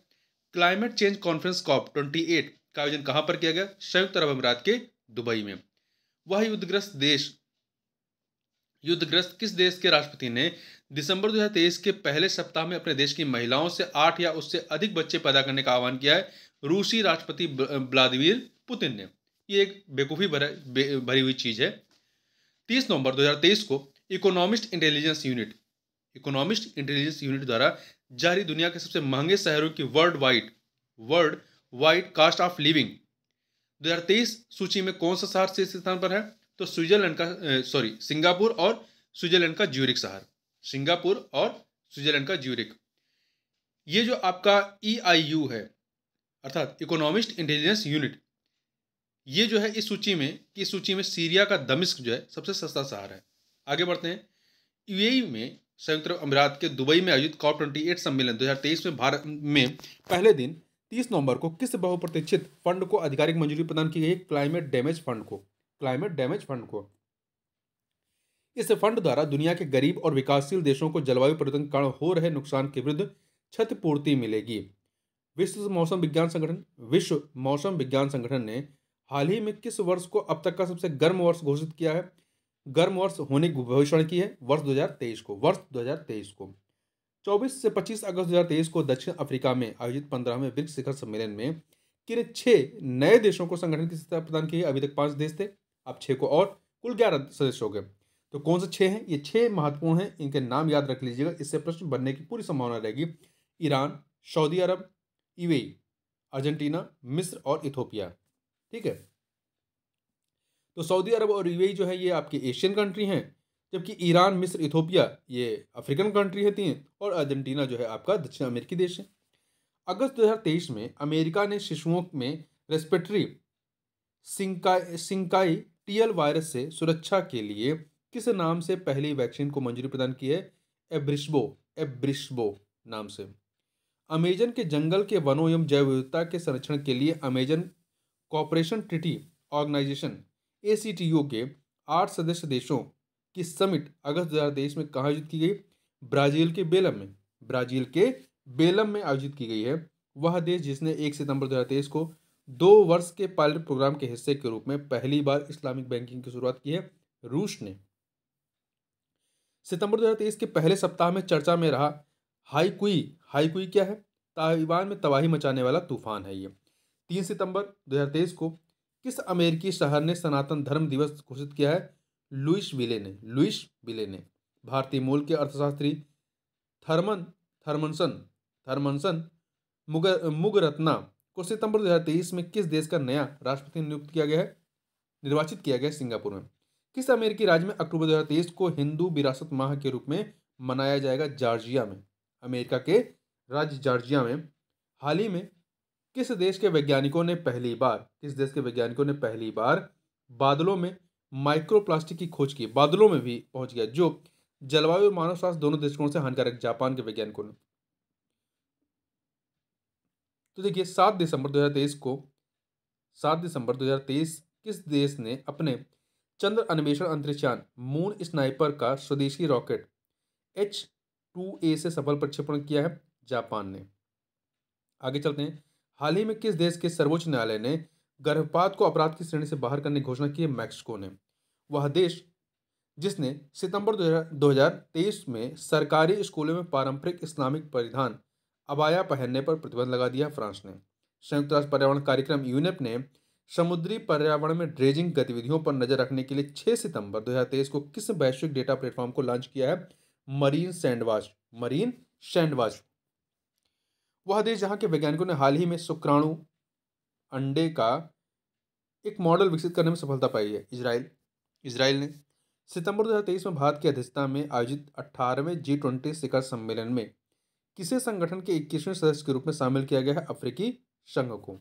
क्लाइमेट चेंज कॉन्फ्रेंस COP28 का आयोजन कहां पर किया गया? संयुक्त अरब अमीरात के दुबई में। वह युद्धग्रस्त किस देश के राष्ट्रपति ने दिसंबर 2023 के पहले सप्ताह में अपने देश की महिलाओं से 8 या उससे अधिक बच्चे पैदा करने का आह्वान किया है? रूसी राष्ट्रपति व्लादिमीर पुतिन ने। ये एक बेवकूफ़ी भरी हुई चीज़ है। 30 नवंबर 2023 को इकोनॉमिस्ट इंटेलिजेंस यूनिट द्वारा जारी दुनिया के सबसे महंगे शहरों की world wide cost of living 2023 सूची में कौन सा शहर शीर्ष स्थान पर है? तो सिंगापुर और स्विट्जरलैंड का ज्यूरिख। ये जो आपका EIU है, अर्थात इकोनॉमिस्ट इंटेलिजेंस यूनिट, ये जो है इस सूची में सीरिया का दमिश्क जो है सबसे सस्ता शहर है। आगे बढ़ते हैं। UAE में संयुक्त अरब अमीरात के दुबई में आयोजित COP28 सम्मेलन 2023 में भारत में पहले दिन 30 नवंबर को किस बहुप्रतीक्षित फंड को आधिकारिक मंजूरी प्रदान की गई? क्लाइमेट डैमेज फंड को। इस फंड द्वारा दुनिया के गरीब और विकासशील देशों को जलवायु परिवर्तन के कारण हो रहे नुकसान के विरुद्ध क्षतिपूर्ति मिलेगी। विश्व मौसम विज्ञान संगठन ने हाल ही में किस वर्ष को अब तक का सबसे गर्म वर्ष घोषित किया है? गर्म वर्ष होने की भविष्यवाणी की है वर्ष 2023 को। 24 से 25 अगस्त 2023 को दक्षिण अफ्रीका में आयोजित 15वें ब्रिक्स शिखर सम्मेलन में किन 6 नए देशों को संगठन की सत्ता प्रदान की है? अभी तक 5 देश थे, अब 6 को और कुल 11 सदस्य हो गए। तो कौन से 6 हैं? ये 6 महत्वपूर्ण हैं, इनके नाम याद रख लीजिएगा, इससे प्रश्न बनने की पूरी संभावना रहेगी। ईरान, सऊदी अरब, UAE, अर्जेंटीना, मिस्र और इथोपिया। ठीक है। तो सऊदी अरब और UAE जो है ये आपकी एशियन कंट्री हैं, जबकि ईरान, मिस्र, इथोपिया ये अफ्रीकन कंट्री है 3, और अर्जेंटीना जो है आपका दक्षिण अमेरिकी देश है। अगस्त 2023 में अमेरिका ने शिशुओं में रेस्पिरेटरी सिंकाइटियल वायरस से सुरक्षा के लिए किस नाम से पहली वैक्सीन को मंजूरी प्रदान की है? एब्रिस्बो नाम से। अमेजन के जंगल के वनों एवं जैव विविधता के संरक्षण के लिए Amazon cooperation treaty organization ACTO के 8 सदस्य देशों की समिट अगस्त 2023 में कहाँ आयोजित की गई? ब्राजील के बेलम में आयोजित की गई है। वह देश जिसने 1 सितंबर 2023 को 2 वर्ष के पायलट प्रोग्राम के हिस्से के रूप में पहली बार इस्लामिक बैंकिंग की शुरुआत की है, रूस ने। सितंबर 2023 के पहले सप्ताह में चर्चा में रहा हाईकुई क्या है? ताइवान में तबाही मचाने वाला तूफान है ये। 3 सितंबर 2023 को किस अमेरिकी शहर ने सनातन धर्म दिवस घोषित किया है? लुइस विले ने। भारतीय मूल के अर्थशास्त्री थर्मन थर्मनसन थर्मनसन मुगरत्ना को सितंबर 2023 में किस देश का नया राष्ट्रपति निर्वाचित किया गया? सिंगापुर में। किस अमेरिकी राज्य में अक्टूबर 2023 को हिंदू विरासत माह के रूप में मनाया जाएगा? जॉर्जिया में। अमेरिका के राज्य जॉर्जिया में हाल ही में किस देश के वैज्ञानिकों ने पहली बार बादलों में माइक्रोप्लास्टिक की खोज की? बादलों में भी पहुंच गया, जो जलवायु और मानव स्वास्थ्य दोनों दृष्टिकोण से हानिकारक। जापान के वैज्ञानिकों ने। तो देखिए 7 दिसंबर 2023 किस देश ने अपने चंद्र अन्वेषण अंतरिक्षयान मून स्नाइपर का स्वदेशी रॉकेट H-2A से सफल प्रक्षेपण किया है? जापान ने। आगे चलते हैं। हाल ही में किस देश के सर्वोच्च न्यायालय ने गर्भपात को अपराध की श्रेणी से बाहर करने की घोषणा की है? मैक्सिको ने। वह देश जिसने सितंबर 2023 में सरकारी स्कूलों में पारंपरिक इस्लामिक परिधान अबाया पहनने पर प्रतिबंध लगा दिया? फ्रांस ने। संयुक्त राष्ट्र पर्यावरण कार्यक्रम यूनेप ने समुद्री पर्यावरण में ड्रेजिंग गतिविधियों पर नजर रखने के लिए 6 सितंबर 2023 को किस वैश्विक डेटा प्लेटफॉर्म को लॉन्च किया है? मरीन सैंडवॉच। वह देश जहां के वैज्ञानिकों ने हाल ही में शुक्राणु अंडे का एक मॉडल विकसित करने में सफलता पाई है? इजराइल ने। सितंबर 2023 में भारत की अध्यक्षता में आयोजित 18वें G20 शिखर सम्मेलन में किसे संगठन के 21वें सदस्य के रूप में शामिल किया गया है? अफ्रीकी संघ को।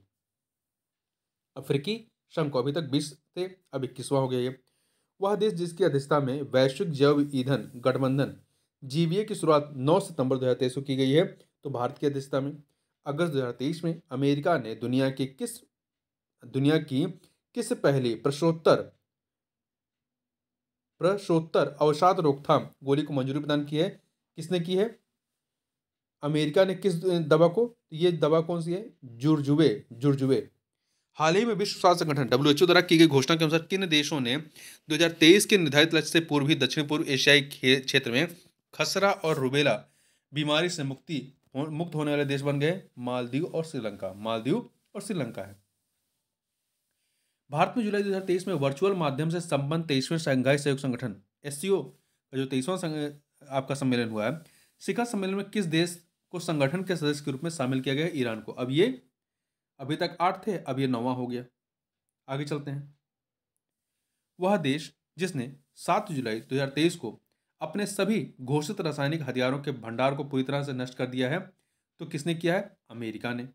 अभी तक 20 थे, अब 21वां हो गया ये। वह देश जिसकी अध्यक्षता में वैश्विक जैव ईंधन गठबंधन GVA की शुरुआत 9 सितंबर 2023 को की गई है, तो भारत की अध्यक्षता में। अगस्त 2023 में अमेरिका ने दुनिया की किस पहली प्रशोत्तर अवसाद रोकथाम गोली को मंजूरी प्रदान की है? किसने की है? अमेरिका ने। किस दवा को? ये दवा कौन सी है? जुर्जुवे। हाल ही में विश्व स्वास्थ्य संगठन WHO द्वारा की गई घोषणा के अनुसार किन देशों ने 2023 के निर्धारित लक्ष्य से पूर्व ही दक्षिण पूर्व एशियाई क्षेत्र में खसरा और रूबेला बीमारी से मुक्त होने वाले देश बन गए? मालदीव और श्रीलंका है। भारत में जुलाई 2023 में वर्चुअल माध्यम से संपन्न 23वें शंघाई सहयोग संगठन SCO का जो 23वां आपका सम्मेलन हुआ है, शिखर सम्मेलन में किस देश को संगठन के सदस्य के रूप में शामिल किया गया है? ईरान को। अभी तक 8 थे, अब ये 9वां हो गया। आगे चलते हैं। वह देश जिसने 7 जुलाई 2023 को अपने सभी घोषित रासायनिक हथियारों के भंडार को पूरी तरह से नष्ट कर दिया है, तो किसने किया है? अमेरिका ने।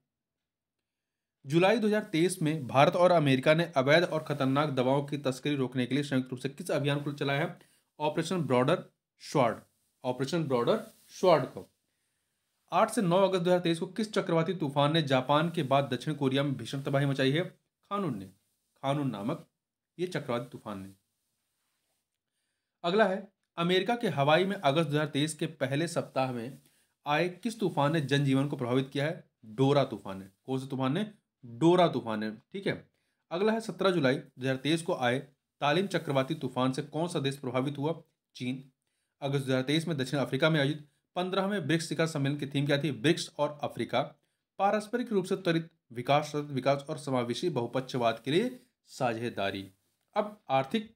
जुलाई 2023 में भारत और अमेरिका ने अवैध और खतरनाक दवाओं की तस्करी रोकने के लिए संयुक्त रूप से किस अभियान को चलाया है? ऑपरेशन ब्रॉडर स्वॉर्ड को। 8 से 9 अगस्त 2023 को किस चक्रवाती तूफान ने जापान के बाद दक्षिण कोरिया में भीषण तबाही मचाई है? खानून नामक ये चक्रवाती तूफान ने। अगला है, अमेरिका के हवाई में अगस्त 2023 के पहले सप्ताह में आए किस तूफान ने जनजीवन को प्रभावित किया है? डोरा तूफान ने। कौन से तूफान ने? डोरा तूफान ने। ठीक है। अगला है, 17 जुलाई 2023 को आए तालिम चक्रवाती तूफान से कौन सा देश प्रभावित हुआ? चीन। अगस्त 2023 में दक्षिण अफ्रीका में आयोजित 15वें ब्रिक्स शिखर सम्मेलन की थीम क्या थी? ब्रिक्स और अफ्रीका पारस्परिक रूप से त्वरित विकास और समावेशी बहुपक्षवाद के लिए साझेदारी। अब आर्थिक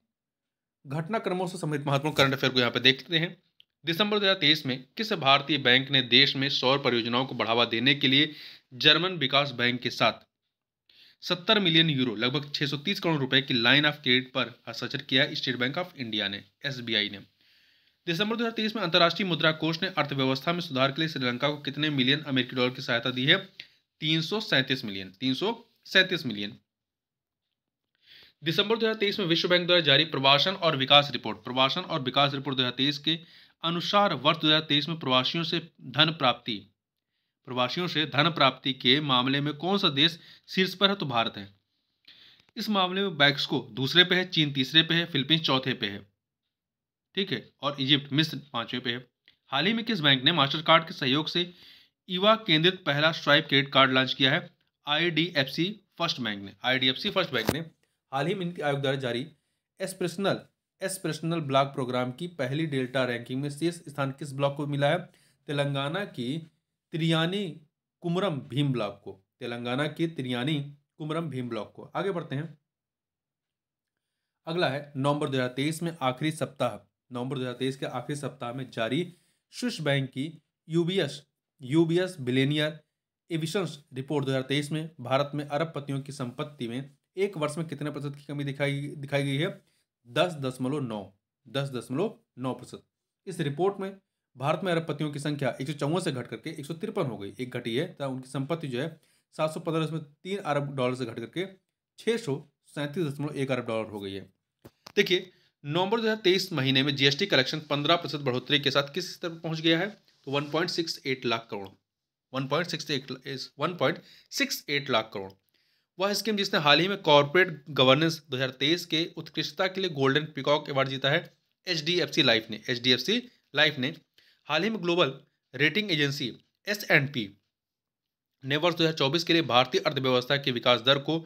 घटनाक्रमों से संबंधित महत्वपूर्ण करंट अफेयर को यहाँ पे देखते हैं। दिसंबर 2023 में किस भारतीय बैंक ने देश में सौर परियोजनाओं को बढ़ावा देने के लिए जर्मन विकास बैंक के साथ 70 मिलियन यूरो लगभग 630 करोड़ रुपए की लाइन ऑफ क्रेडिट पर हस्ताक्षर किया है? स्टेट बैंक ऑफ इंडिया ने, SBI ने। दिसंबर 2023 में अंतर्राष्ट्रीय मुद्रा कोष ने अर्थव्यवस्था में सुधार के लिए श्रीलंका को कितने मिलियन अमेरिकी डॉलर की सहायता दी है? 337 मिलियन। दिसंबर 2023 में विश्व बैंक द्वारा जारी प्रवासन और विकास रिपोर्ट 2023 के अनुसार वर्ष 2023 में प्रवासियों से धन प्राप्ति के मामले में कौन सा देश शीर्ष पर है? तो भारत है। इस मामले में मैक्सिको दूसरे पे है, चीन तीसरे पे है, फिलीपींस चौथे पे है, ठीक है, और इजिप्ट मिस्र 5वें पे है। हाल ही में किस बैंक ने मास्टर कार्ड के सहयोग से युवा केंद्रित पहला स्वाइप क्रेडिट कार्ड लॉन्च किया है? IDFC फर्स्ट बैंक ने हाल ही में नीति आयोग द्वारा जारी एस्पिरेशनल ब्लॉक प्रोग्राम की पहली डेल्टा रैंकिंग में शीर्ष स्थान किस ब्लॉक को मिला है? तेलंगाना की तिरियानी कुमरम भीम ब्लॉक को। तेलंगाना की तिरियानी कुमरम भीम ब्लॉक को। आगे बढ़ते हैं। अगला है नवंबर 2023 में आखिरी सप्ताह, नवंबर 2023 के आखिरी सप्ताह में जारी स्विस बैंक की यूबीएस यूबीएस बिलियनियर एविशंस रिपोर्ट 2023 में भारत में अरबपतियों की संपत्ति में एक वर्ष में कितने प्रतिशत की कमी दिखाई दिखाई गई है? 10.9%। इस रिपोर्ट में भारत में अरबपतियों की संख्या 154 से घट करके 153 हो गई, एक घटी है, तथा उनकी संपत्ति जो है 715.3 अरब डॉलर से घट करके 637.1 अरब डॉलर हो गई है। देखिए, नवंबर 2023 महीने में जीएसटी कलेक्शन 15% बढ़ोतरी के साथ किस स्तर पर पहुंच गया है? तो 1.68 लाख करोड़, 1.68 लाख करोड़। वह स्कीम जिसने हाल ही में कॉर्पोरेट गवर्नेंस 2023 के उत्कृष्टता के लिए गोल्डन पीकॉक अवार्ड जीता है, एचडीएफसी लाइफ ने हाल ही में ग्लोबल रेटिंग एजेंसी S&P ने वर्ष 2024 के लिए भारतीय अर्थव्यवस्था की विकास दर को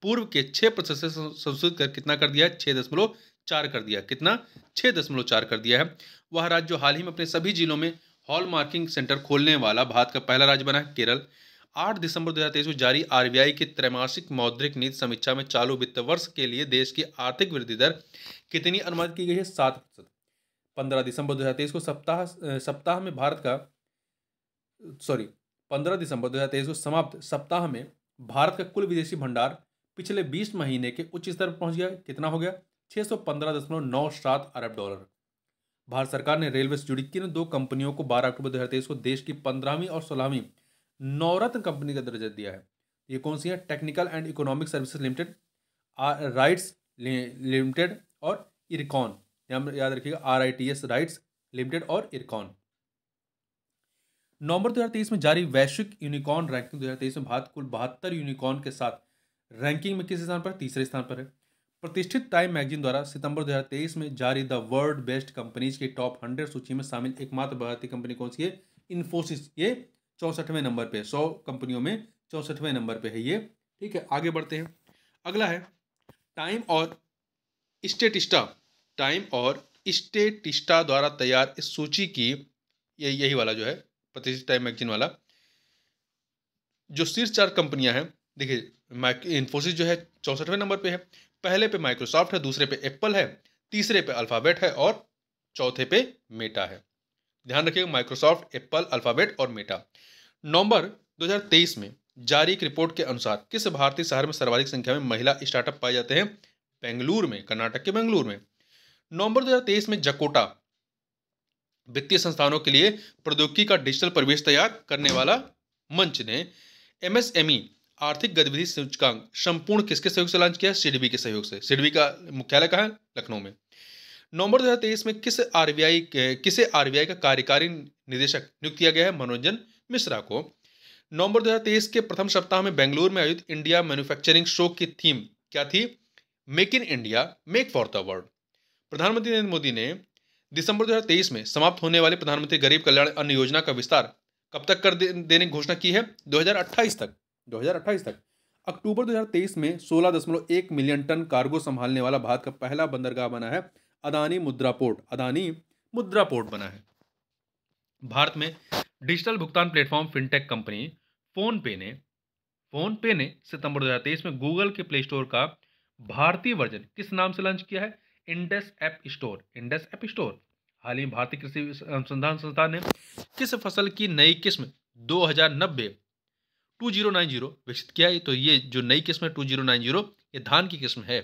पूर्व के 6% से संशोधित कर कितना कर दिया है? 6.4 कर दिया। कितना? 6.4 कर दिया है। वह राज्य जो हाल ही में अपने सभी जिलों में हॉल मार्किंग सेंटर खोलने वाला भारत का पहला राज्य बना है, केरल। 8 दिसंबर 2023 को जारी आरबीआई की त्रैमासिक मौद्रिक नीति समीक्षा में चालू वित्त वर्ष के लिए देश की आर्थिक वृद्धि दर कितनी अनुमानित की गई है? 7%। 15 दिसंबर 2023 को सप्ताह में भारत का 15 दिसंबर 2023 को समाप्त सप्ताह में भारत का कुल विदेशी भंडार पिछले 20 महीने के उच्च स्तर पर पहुंच गया। कितना हो गया? 615.97 अरब डॉलर। भारत सरकार ने रेलवे से जुड़ी किन दो कंपनियों को 12 अक्टूबर 2023 को देश की 15वीं और 16वीं नवरत्न कंपनी का दर्जा दिया है? ये कौन सी है? Technical and economic services limited, rights limited और इरकॉन। याद रखिएगा, RITS राइट्स लिमिटेड और इरकॉन। नवंबर 2023 में जारी वैश्विक यूनिकॉर्न रैंकिंग 2023 में भारत कुल 72 यूनिकॉर्न के साथ रैंकिंग में किस स्थान पर? तीसरे स्थान पर है। प्रतिष्ठित टाइम मैगजीन द्वारा सितंबर 2023 में जारी द वर्ल्ड बेस्ट कंपनीज की टॉप 100 सूची में शामिल एकमात्र भारतीय कंपनी कौन सी है? इन्फोसिस। ये 64वें नंबर पे, 100 कंपनियों में 64वें नंबर पे है ये। ठीक है, आगे बढ़ते हैं। अगला है टाइम और स्टेटिस्टा द्वारा तैयार इस सूची की, यही वाला जो है प्रतिष्ठित टाइम मैगजीन वाला, जो शीर्ष 4 कंपनियां हैं। देखिए, इन्फोसिस जो है 64वें नंबर पे है, पहले पे माइक्रोसॉफ्ट है, दूसरे पे एप्पल है, तीसरे पे अल्फाबेट है और चौथे पे मेटा है। ध्यान रखिएगा, माइक्रोसॉफ्ट, एप्पल, अल्फाबेट और मेटा। नवंबर 2023 में जारी एक रिपोर्ट के अनुसार किस भारतीय शहर में सर्वाधिक संख्या में महिला स्टार्टअप पाए जाते हैं? बेंगलुरु में, कर्नाटक के बेंगलुरु में। नवंबर 2023 में जकोटा वित्तीय संस्थानों के लिए प्रौद्योगिकी का डिजिटल परिवेश तैयार करने वाला मंच ने MSME आर्थिक गतिविधि सूचकांक संपूर्ण किसके सहयोग से लॉन्च किया? सिडबी के सहयोग से। सिडबी का मुख्यालय कहाँ है? लखनऊ में। नवंबर 2023 में किसे आरबीआई का कार्यकारी निदेशक नियुक्त किया गया है? मनोरंजन मिश्रा को। नवंबर 2023 के प्रथम सप्ताह में बेंगलुरु में आयोजित इंडिया मैन्युफैक्चरिंग शो की थीम क्या थी? Make in India, make for the world. प्रधानमंत्री नरेंद्र मोदी ने दिसंबर 2023 में समाप्त होने वाली प्रधानमंत्री गरीब कल्याण अन्न योजना का विस्तार कब तक कर देने की घोषणा की है? 2028 तक। अक्टूबर 2023 में 16.1 मिलियन टन कार्गो संभालने वाला भारत का पहला बंदरगाह बना है अदानी मुद्रा पोर्ट बना है। भारत में डिजिटल भुगतान प्लेटफॉर्म फिनटेक कंपनी फोन पे ने सितंबर 2023 में गूगल के प्ले स्टोर का भारतीय वर्जन किस नाम से लॉन्च किया है? Indus app store. हाल ही भारतीय कृषि अनुसंधान संस्थान ने किस फसल की नई किस्म 2090 विकसित किया है? तो ये जो नई किस्म है 2090, ये धान की किस्म है।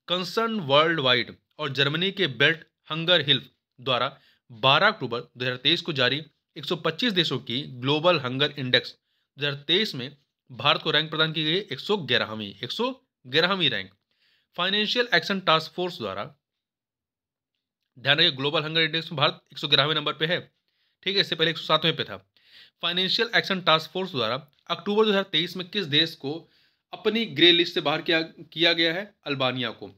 कंसर्न वर्ल्ड वाइड और जर्मनी के बेल्ट हंगर हिल्फ द्वारा 12 अक्टूबर 2023 को जारी 125 देशों की ग्लोबल हंगर इंडेक्स 2023 में भारत को रैंक प्रदान की गई 111वीं rank. Financial action task force द्वारा, ध्यान रखिए, ग्लोबल हंगर इंडेक्स में भारत 111वें नंबर पे है। ठीक है, इससे पहले 107वें पे था। फाइनेंशियल एक्शन टास्क फोर्स द्वारा अक्टूबर 2023 में किस देश को अपनी ग्रे लिस्ट से बाहर किया गया है? अल्बानिया को।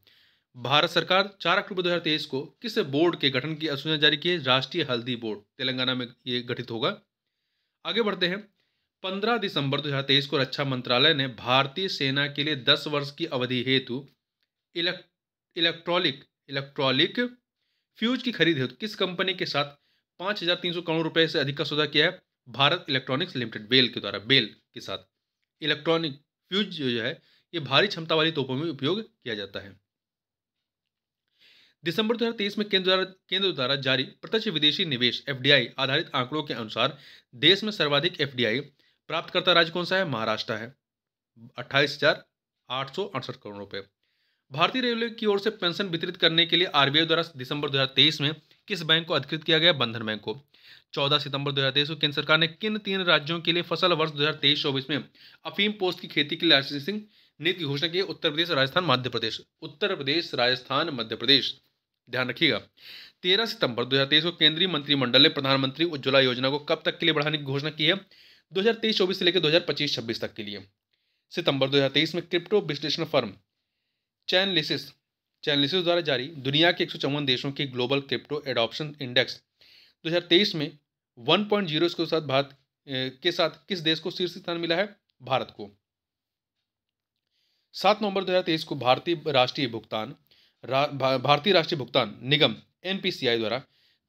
भारत सरकार 4 अक्टूबर 2023 को किस बोर्ड के गठन की अधिसूचना जारी की है? राष्ट्रीय हल्दी बोर्ड, तेलंगाना में ये गठित होगा। आगे बढ़ते हैं। 15 दिसंबर 2023 को रक्षा मंत्रालय ने भारतीय सेना के लिए 10 वर्ष की अवधि हेतु इलेक्ट्रॉनिक फ्यूज की खरीद हेतु किस कंपनी के साथ 5,300 करोड़ रुपए से अधिक का सौदा किया है? भारत इलेक्ट्रॉनिक्स लिमिटेड, बेल के साथ इलेक्ट्रॉनिक फ्यूज जो है ये भारी क्षमता वाली तोपों में उपयोग किया जाता है। दिसंबर 2023 में केंद्र द्वारा जारी प्रत्यक्ष विदेशी निवेश एफडीआई आधारित आंकड़ों के अनुसार देश में सर्वाधिक एफडीआई प्राप्तकर्ता राज्य कौन सा है? महाराष्ट्र है, 28,868 करोड़ रुपए। भारतीय रेलवे की ओर से पेंशन वितरित करने के लिए आरबीआई द्वारा दिसंबर 2023 में किस बैंक को अधिकृत किया गया? बंधन बैंक को। 14 सितंबर 2023 को केंद्र सरकार ने किन 3 राज्यों के लिए फसल वर्ष 2023-24 में अफीम पोस्त की खेती की लाइसेंसिंग नीति की घोषणा की है? उत्तर प्रदेश, राजस्थान, मध्य प्रदेश। उत्तर प्रदेश, राजस्थान, मध्य प्रदेश। ध्यान रखिएगा। 13 सितंबर 2023 को केंद्रीय मंत्रिमंडल ने प्रधानमंत्री उज्ज्वला योजना को कब तक के लिए बढ़ाने की घोषणा की है? 2023-24 से लेकर 2025-26 तक के लिए। सितंबर 2023 में क्रिप्टो विश्लेषण फर्म चैनलिसिस द्वारा जारी दुनिया के 154 देशों की ग्लोबल क्रिप्टो एडॉप्शन इंडेक्स 2023 में 1.0 के साथ भारत के साथ किस देश को शीर्ष स्थान मिला है? भारत को। 7 नवंबर 2023 को भारतीय राष्ट्रीय भुगतान निगम एनपीसीआई द्वारा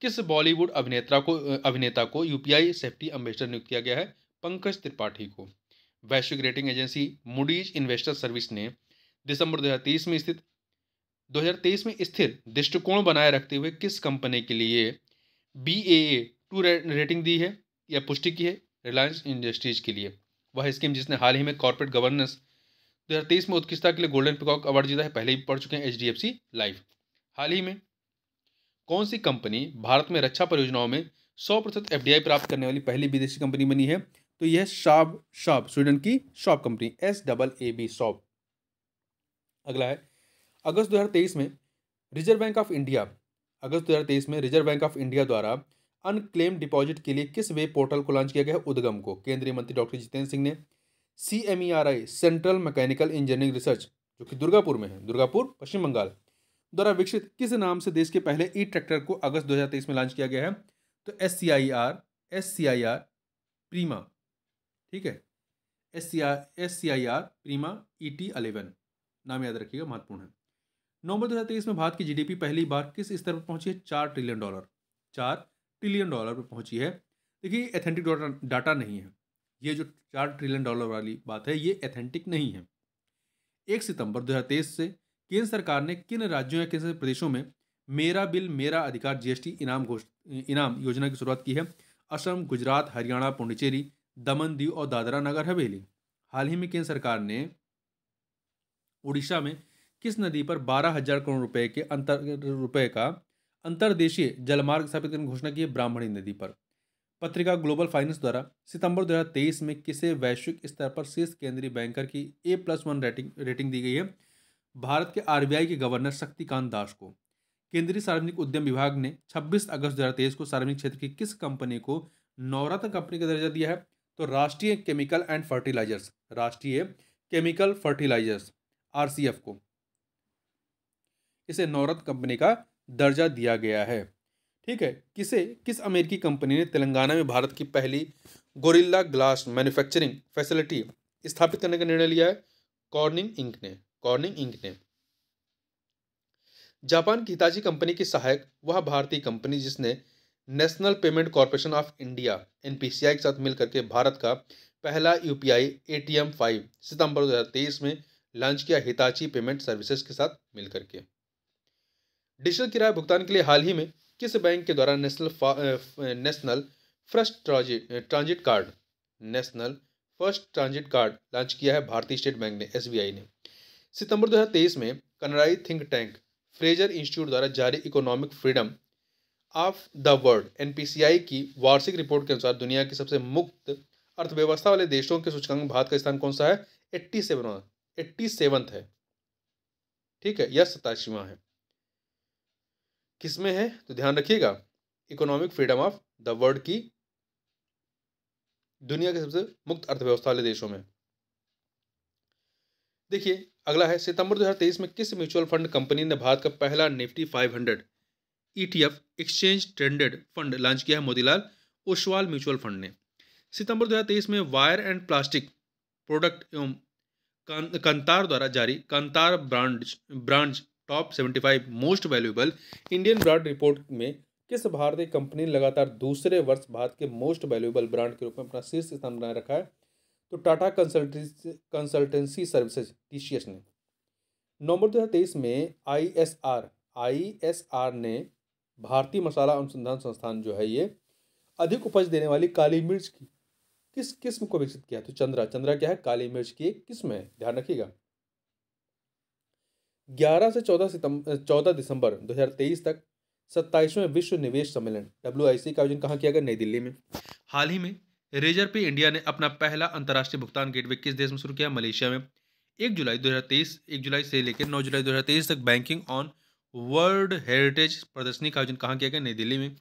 किस बॉलीवुड अभिनेता को यूपीआई सेफ्टी एम्बेसडर नियुक्त किया गया है? पंकज त्रिपाठी को। वैश्विक rating agency Moody's investor service ने दिसंबर 2023 में स्थिर दृष्टिकोण बनाए रखते हुए किस कंपनी के लिए BAA2 रेटिंग दी है या पुष्टि की है? रिलायंस इंडस्ट्रीज के लिए। वह स्कीम जिसने हाल ही में कॉर्पोरेट गवर्नेंस 2023 में उत्कृष्टता के लिए गोल्डन पिकॉक अवार्ड जीता है, पहले भी पढ़ चुके हैं, HDFC लाइफ। हाल ही में कौन सी कंपनी भारत में रक्षा परियोजनाओं में 100% एफडीआई प्राप्त करने वाली पहली विदेशी कंपनी बनी है? तो यह शाब स्वीडन की शाब कंपनी SAAB शाब। अगला है अगस्त 2023 में रिजर्व बैंक ऑफ इंडिया द्वारा अनक्लेम डिपॉजिट के लिए किस वेब पोर्टल को लॉन्च किया गया है? उद्गम को। केंद्रीय मंत्री डॉक्टर जितेंद्र सिंह ने CMERI central mechanical engineering research जो कि दुर्गापुर में है, दुर्गापुर पश्चिम बंगाल, द्वारा विकसित किस नाम से देश के पहले ई ट्रैक्टर को अगस्त 2023 में लॉन्च किया गया है? तो SCIR प्रीमा। ठीक है, SCIR प्रीमा ET11 नाम याद रखिएगा, महत्वपूर्ण है। नवंबर 2023 में भारत की जीडीपी पहली बार किस स्तर पर पहुंची है? $4 ट्रिलियन पर पहुंची है। देखिए एथेंटिक डाटा नहीं है, ये जो $4 ट्रिलियन वाली बात है ये एथेंटिक नहीं है। 1 सितंबर 2023 से केंद्र सरकार ने किन राज्यों या केंद्र प्रदेशों में मेरा बिल मेरा अधिकार GST इनाम योजना की शुरुआत की है? असम, गुजरात, हरियाणा, पुडुचेरी, दमन, दीव और दादरा नगर हवेली। हाल ही में केंद्र सरकार ने उड़ीसा में किस नदी पर 12,000 करोड़ रुपए का अंतर्देशीय जलमार्ग स्थापित करने की घोषणा की है? ब्राह्मणी नदी पर। पत्रिका ग्लोबल फाइनेंस द्वारा सितंबर 2023 में किसे वैश्विक स्तर पर शीर्ष केंद्रीय बैंकर की A+1 रेटिंग दी गई है? भारत के RBI के गवर्नर शक्तिकांत दास को। केंद्रीय सार्वजनिक उद्यम विभाग ने 26 अगस्त 2023 को सार्वजनिक क्षेत्र की किस कंपनी को नवरत्न कंपनी का दर्जा दिया है? तो राष्ट्रीय केमिकल फर्टिलाइजर्स RCF को इसे नवरत्न कंपनी का दर्जा दिया गया है। ठीक है, किस अमेरिकी कंपनी ने तेलंगाना में भारत की पहली गोरिल्ला ग्लास मैन्युफैक्चरिंग फैसिलिटी स्थापित करने का निर्णय लिया है? कॉर्निंग इंक ने। जापान की हिताची कंपनी की सहायक वह भारतीय कंपनी जिसने national payment corporation of India NPCI के साथ मिलकर के भारत का पहला UPI ATM 5 सितंबर 2023 में लॉन्च किया, हिताची पेमेंट सर्विसेज के साथ मिलकर के। डिजिटल किराया भुगतान के लिए हाल ही में किस बैंक के द्वारा national first transit card launch किया है? भारतीय स्टेट बैंक ने, SBI ने। सितंबर 2023 में कनाडाई थिंक टैंक फ्रेजर इंस्टीट्यूट द्वारा जारी economic freedom of the world NPCI की वार्षिक रिपोर्ट के अनुसार दुनिया की सबसे मुक्त अर्थव्यवस्था वाले देशों के सूचकांक में भारत का स्थान कौन सा है? 87वां है। ठीक है, यह 87वां है। किसमें है? तो ध्यान रखिएगा, economic freedom of the world की दुनिया के सबसे मुक्त अर्थव्यवस्था वाले देशों में। देखिए अगला है सितंबर 2023 में किस म्यूचुअल फंड कंपनी ने भारत का पहला Nifty 500 ETF exchange trended fund launch किया है? मोतीलाल ओसवाल म्यूचुअल फंड ने। सितंबर 2023 में वायर एंड प्लास्टिक प्रोडक्ट एवं कंतार द्वारा जारी Kantar brands top 75 most valuable Indian brand report में किस भारतीय कंपनी ने लगातार दूसरे वर्ष भारत के मोस्ट वैल्यूएबल ब्रांड के रूप में अपना शीर्ष स्थान बनाए रखा है? तो टाटा कंसल्टेंसी सर्विसेज TCS ने। नवंबर 2023 में आईएसआर ने भारतीय मसाला अनुसंधान संस्थान जो है ये अधिक उपज देने वाली काली मिर्च की किस किस्म को विकसित किया? तो चंद्रा क्या है? काली मिर्च की एक किस्म है, ध्यान रखिएगा। 11 से 14 दिसंबर 2023 तक 27वें विश्व निवेश सम्मेलन WIC का आयोजन कहाँ किया गया? नई दिल्ली में। हाल ही में रेजर पे इंडिया ने अपना पहला अंतर्राष्ट्रीय भुगतान गेटवे किस देश में शुरू किया? मलेशिया में। 1 जुलाई से लेकर 9 जुलाई 2023 तक बैंकिंग ऑन वर्ल्ड हेरिटेज प्रदर्शनी का आयोजन कहाँ किया गया? नई दिल्ली में।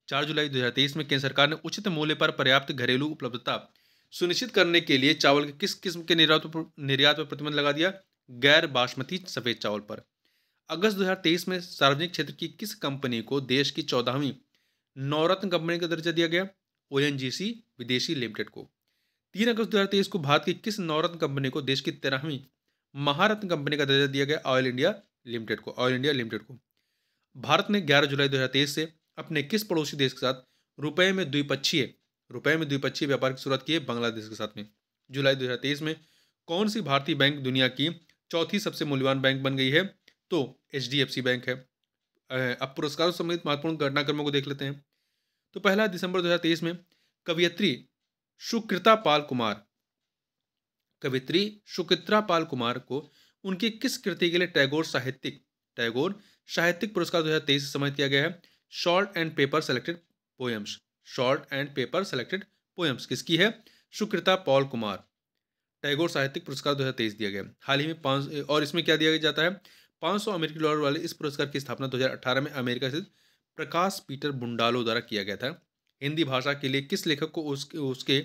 4 जुलाई 2023 में केंद्र सरकार ने उचित मूल्य पर पर्याप्त घरेलू उपलब्धता सुनिश्चित करने के लिए चावल के किस किस्म के निर्यात पर प्रतिबंध लगा दिया? गैर बासमती सफेद चावल पर। अगस्त 2023 में सार्वजनिक क्षेत्र की किस कंपनी को देश की 14वीं नवरत्न कंपनी का दर्जा दिया गया? ONGC विदेशी लिमिटेड को। 3 अगस्त 2023 को भारत की किस नवरत्न कंपनी को देश की 13वीं महारत्न कंपनी का दर्जा दिया गया? ऑयल इंडिया लिमिटेड को। भारत ने 11 जुलाई 2023 से अपने किस पड़ोसी देश के साथ रुपए में द्विपक्षीय व्यापार की शुरुआत की है? बांग्लादेश के साथ में। जुलाई 2023 में कौन सी भारतीय बैंक दुनिया की चौथी सबसे मूल्यवान बैंक बन गई है? तो HDFC बैंक है। अब पुरस्कारों समेत महत्वपूर्ण घटनाक्रमों को देख लेते हैं। तो 1 दिसंबर 2023 में कवयित्री सुकृता पाल कुमार को उनकी किस कृति के लिए टैगोर साहित्यिक पुरस्कार 2023 से सम्मानित किया गया है? Short and paper selected poems किसकी है? सुकृता पॉल कुमार। टैगोर साहित्यिक पुरस्कार 2023 दिया गया। हाल ही में और इसमें क्या दिया जाता है? $500 वाले इस पुरस्कार की स्थापना 2018 में अमेरिका स्थित प्रकाश पीटर बुंडालो द्वारा किया गया था। हिंदी भाषा के लिए किस लेखक को उसके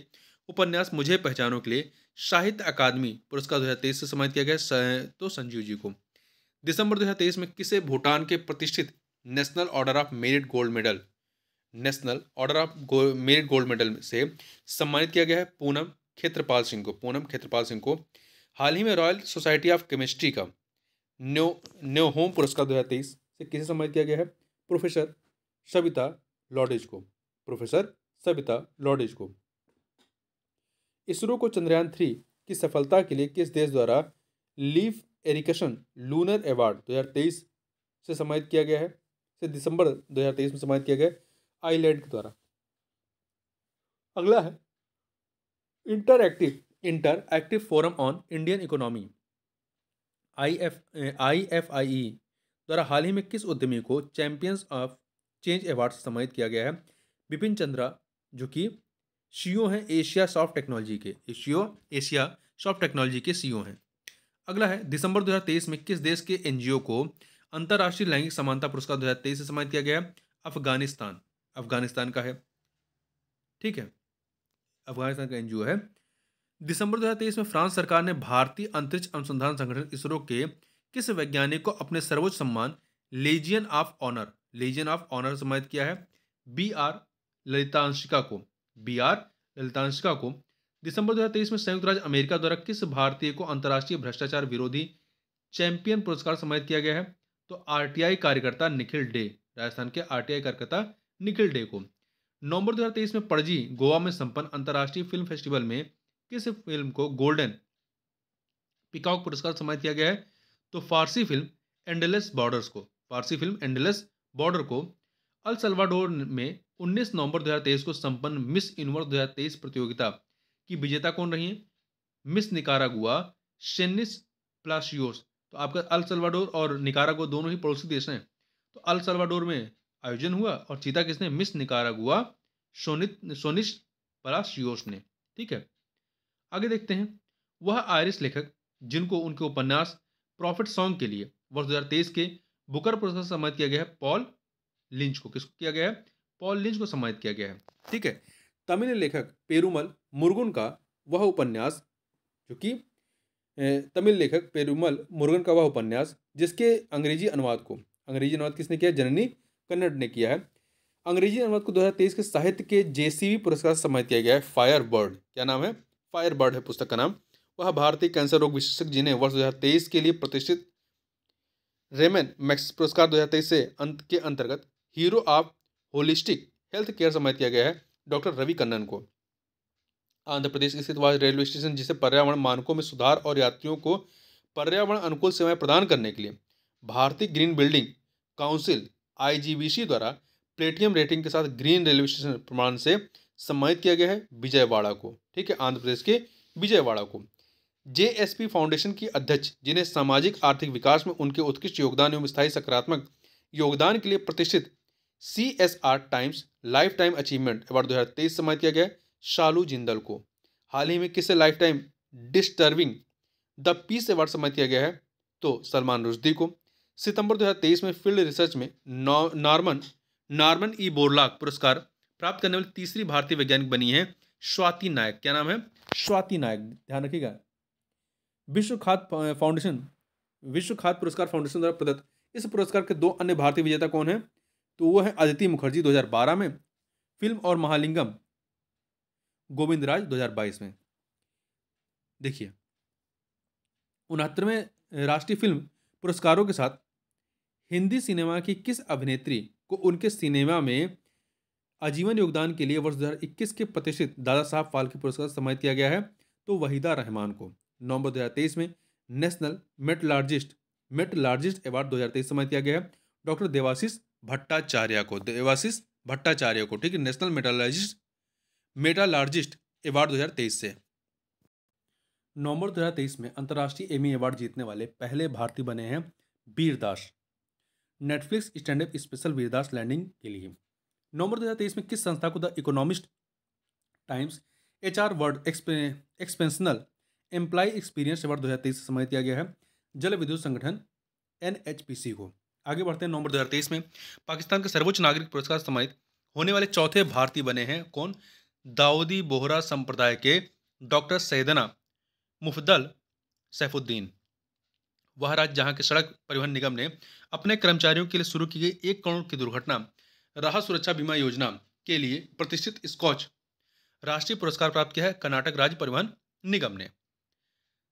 उपन्यास मुझे पहचानों के लिए साहित्य अकादमी पुरस्कार 2023 से सम्मानित किया गया? तो संजीव जी को। दिसंबर 2023 में किसे भूटान के प्रतिष्ठित national order of merit gold medal से सम्मानित किया गया है? पूनम खेत्रपाल सिंह को। हाल ही में रॉयल सोसाइटी ऑफ केमिस्ट्री का न्योहोम पुरस्कार 2023 से किसे सम्मानित किया गया है? प्रोफेसर सविता लॉडेज को। इसरो को चंद्रयान 3 की सफलता के लिए किस देश द्वारा लीफ एरिकेशन लूनर अवार्ड 2023 से सम्मानित किया गया है? से दिसंबर 2023 में सम्मानित किया गया आइलैंड के द्वारा। अगला है interactive forum on Indian economy IFIE द्वारा हाल ही में किस उद्यमी को चैंपियंस ऑफ चेंज अवार्ड से सम्मानित किया गया है? विपिन चंद्रा, जो कि CEO हैं एशिया सॉफ्ट टेक्नोलॉजी के CEO हैं। अगला है दिसंबर 2023 में किस देश के NGO को अंतर्राष्ट्रीय लैंगिक समानता पुरस्कार 2023 से सम्मानित किया गया? अफगानिस्तान का है। ठीक है, अफगानिस्तान का NGO है। दिसंबर 2023 में फ्रांस सरकार ने भारतीय अंतरिक्ष अनुसंधान संगठन इसरो के किस वैज्ञानिक को अपने सर्वोच्च सम्मान लीजियन ऑफ ऑनर सम्मानित किया है? BR ललितांशिका को। दिसंबर 2023 में संयुक्त राज्य अमेरिका द्वारा किस भारतीय को अंतर्राष्ट्रीय भ्रष्टाचार विरोधी चैंपियन पुरस्कार सम्मानित किया गया है? तो RTI कार्यकर्ता निखिल डे, राजस्थान के RTI कार्यकर्ता निखिल डे को। नवंबर 2023 में पणजी गोवा में संपन्न अंतर्राष्ट्रीय फिल्म फेस्टिवल में किस फिल्म को गोल्डन पिकॉक पुरस्कार सम्मानित किया गया है? तो फारसी फिल्म एंडलेस बॉर्डर को। अल सल्वाडोर में 19 नवंबर 2023 को संपन्न मिस यूनिवर्स 2023 प्रतियोगिता की विजेता कौन रही है? Miss Nicaragua Sheynnis Palacios. तो आपका अल सल्वाडोर और निकारागुआ दोनों ही पड़ोसी देश हैं। तो अल सल्वाडोर में आयोजन हुआ और जीता किसने? मिस निकारागुआ सोनिस प्लासियोस ने। ठीक है, आगे देखते हैं। वह आयरिश लेखक जिनको उनके उपन्यास प्रॉफिट सॉन्ग के लिए वर्ष 2023 के बुकर पुरस्कार सम्मानित किया गया है? पॉल लिंच को। किसको किया गया है? पॉल लिंच को सम्मानित किया गया है। ठीक है, तमिल लेखक पेरुमल मुरुगन का वह उपन्यास जिसके अंग्रेजी अनुवाद किसने किया? जननी कन्नड़ ने किया है। अंग्रेजी अनुवाद को 2023 के साहित्य के JCV पुरस्कार से सम्मानित किया गया है फायरबर्ड। क्या नाम है? फायरबर्ड है पुस्तक का नाम। वह भारतीय कैंसर रोग विशेषज्ञ जिन्हें वर्ष 2023 के लिए प्रतिष्ठित रेमन मैक्स पुरस्कार 2023 के अंतर्गत hero of holistic health care सम्मानित किया गया है डॉक्टर रवि कन्नन को। आंध्र प्रदेश स्थित वह रेलवे स्टेशन जिसे पर्यावरण मानकों में सुधार और यात्रियों को पर्यावरण अनुकूल सेवाएं प्रदान करने के लिए भारतीय ग्रीन बिल्डिंग काउंसिल आईजीबीसी द्वारा प्लेटिनम रेटिंग के साथ ग्रीन रेलवे स्टेशन प्रमाण से सम्मानित किया गया है विजयवाड़ा को। ठीक है, आंध्र प्रदेश के विजयवाड़ा को। जेएसपी फाउंडेशन की अध्यक्ष, जिन्हें सामाजिक आर्थिक विकास में उनके उत्कृष्ट योगदान एवं स्थायी सकारात्मक योगदान के लिए प्रतिष्ठित CSR times life time achievement award 2023 सम्मानित किया गया है शालू जिंदल को। हाल ही में किसे life time disturbing the peace award सम्मानित किया गया है? तो सलमान रुश्दी को। सितंबर 2023 में फील्ड रिसर्च में नॉर्मन ई बोरलॉग पुरस्कार प्राप्त करने वाली तीसरी भारतीय वैज्ञानिक बनी है स्वाति नायक। क्या नाम है? स्वाति नायक, ध्यान रखिएगा। विश्व खाद्य पुरस्कार फाउंडेशन द्वारा प्रदत्त इस पुरस्कार के 2 अन्य भारतीय विजेता कौन हैं? तो वो है अदिति मुखर्जी 2012 में फिल्म और महालिंगम गोविंदराज 2022 में। देखिए, 69वें राष्ट्रीय फिल्म पुरस्कारों के साथ हिंदी सिनेमा की किस अभिनेत्री को उनके सिनेमा में आजीवन योगदान के लिए वर्ष 2021 के प्रतिष्ठित दादा साहब फाल्के पुरस्कार सम्मानित किया गया है? तो वहीदा रहमान को। नवंबर 2023 में नेशनल मेटलर्जिस्ट अवार्ड 2023 सम्मानित किया गया है डॉक्टर देवाशीष भट्टाचार्य को। ठीक है, नेशनल मेटलर्जिस्ट अवार्ड 2023 से। नवंबर 2023 में अंतर्राष्ट्रीय एमी अवार्ड जीतने वाले पहले भारतीय बने हैं Vir Das, Netflix stand up special Vir Das landing के लिए। नवंबर 2023 में किस संस्था को the Economist Times HR world exceptional employee experience award 2023 से सम्मानित किया गया है? जल विद्युत संगठन NHPC को। आगे बढ़ते हैं। नवंबर 2023 में पाकिस्तान के सर्वोच्च नागरिक पुरस्कार सम्मानित होने वाले चौथे भारतीय बने हैं कौन? दाऊदी बोहरा संप्रदाय के डॉक्टर सैयदना मुफद्दल सैफुद्दीन। वह राज्य जहां के सड़क परिवहन निगम ने अपने कर्मचारियों के लिए शुरू की गई 1 करोड़ की दुर्घटना राहत सुरक्षा बीमा योजना के लिए प्रतिष्ठित स्कॉच राष्ट्रीय पुरस्कार प्राप्त किया है कर्नाटक राज्य परिवहन निगम ने।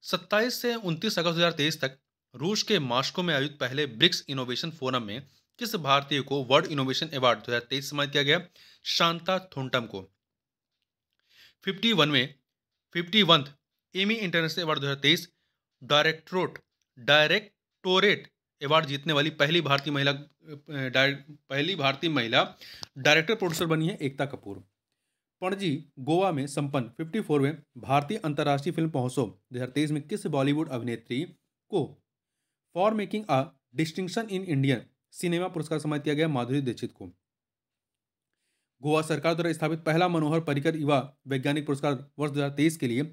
27 से 29 अगस्त 2023 तक रूस के मॉस्को में आयोजित पहले ब्रिक्स इनोवेशन फोरम में किस भारतीय को वर्ल्ड इनोवेशन अवार्ड 2023 सम्मानित किया गया? शांता थोंटम को। 51th Emmy international award 2023 directorate award जीतने वाली पहली भारतीय महिला डायरेक्टर प्रोड्यूसर बनी है एकता कपूर। पणजी गोवा में संपन्न 54वें भारतीय अंतर्राष्ट्रीय फिल्म महोत्सव 2023 में किस बॉलीवुड अभिनेत्री को for making a distinction in Indian cinema पुरस्कार सम्मानित किया गया? माधुरी दीक्षित को। गोवा सरकार द्वारा स्थापित पहला मनोहर पर्रिकर युवा वैज्ञानिक पुरस्कार वर्ष 2023 के लिए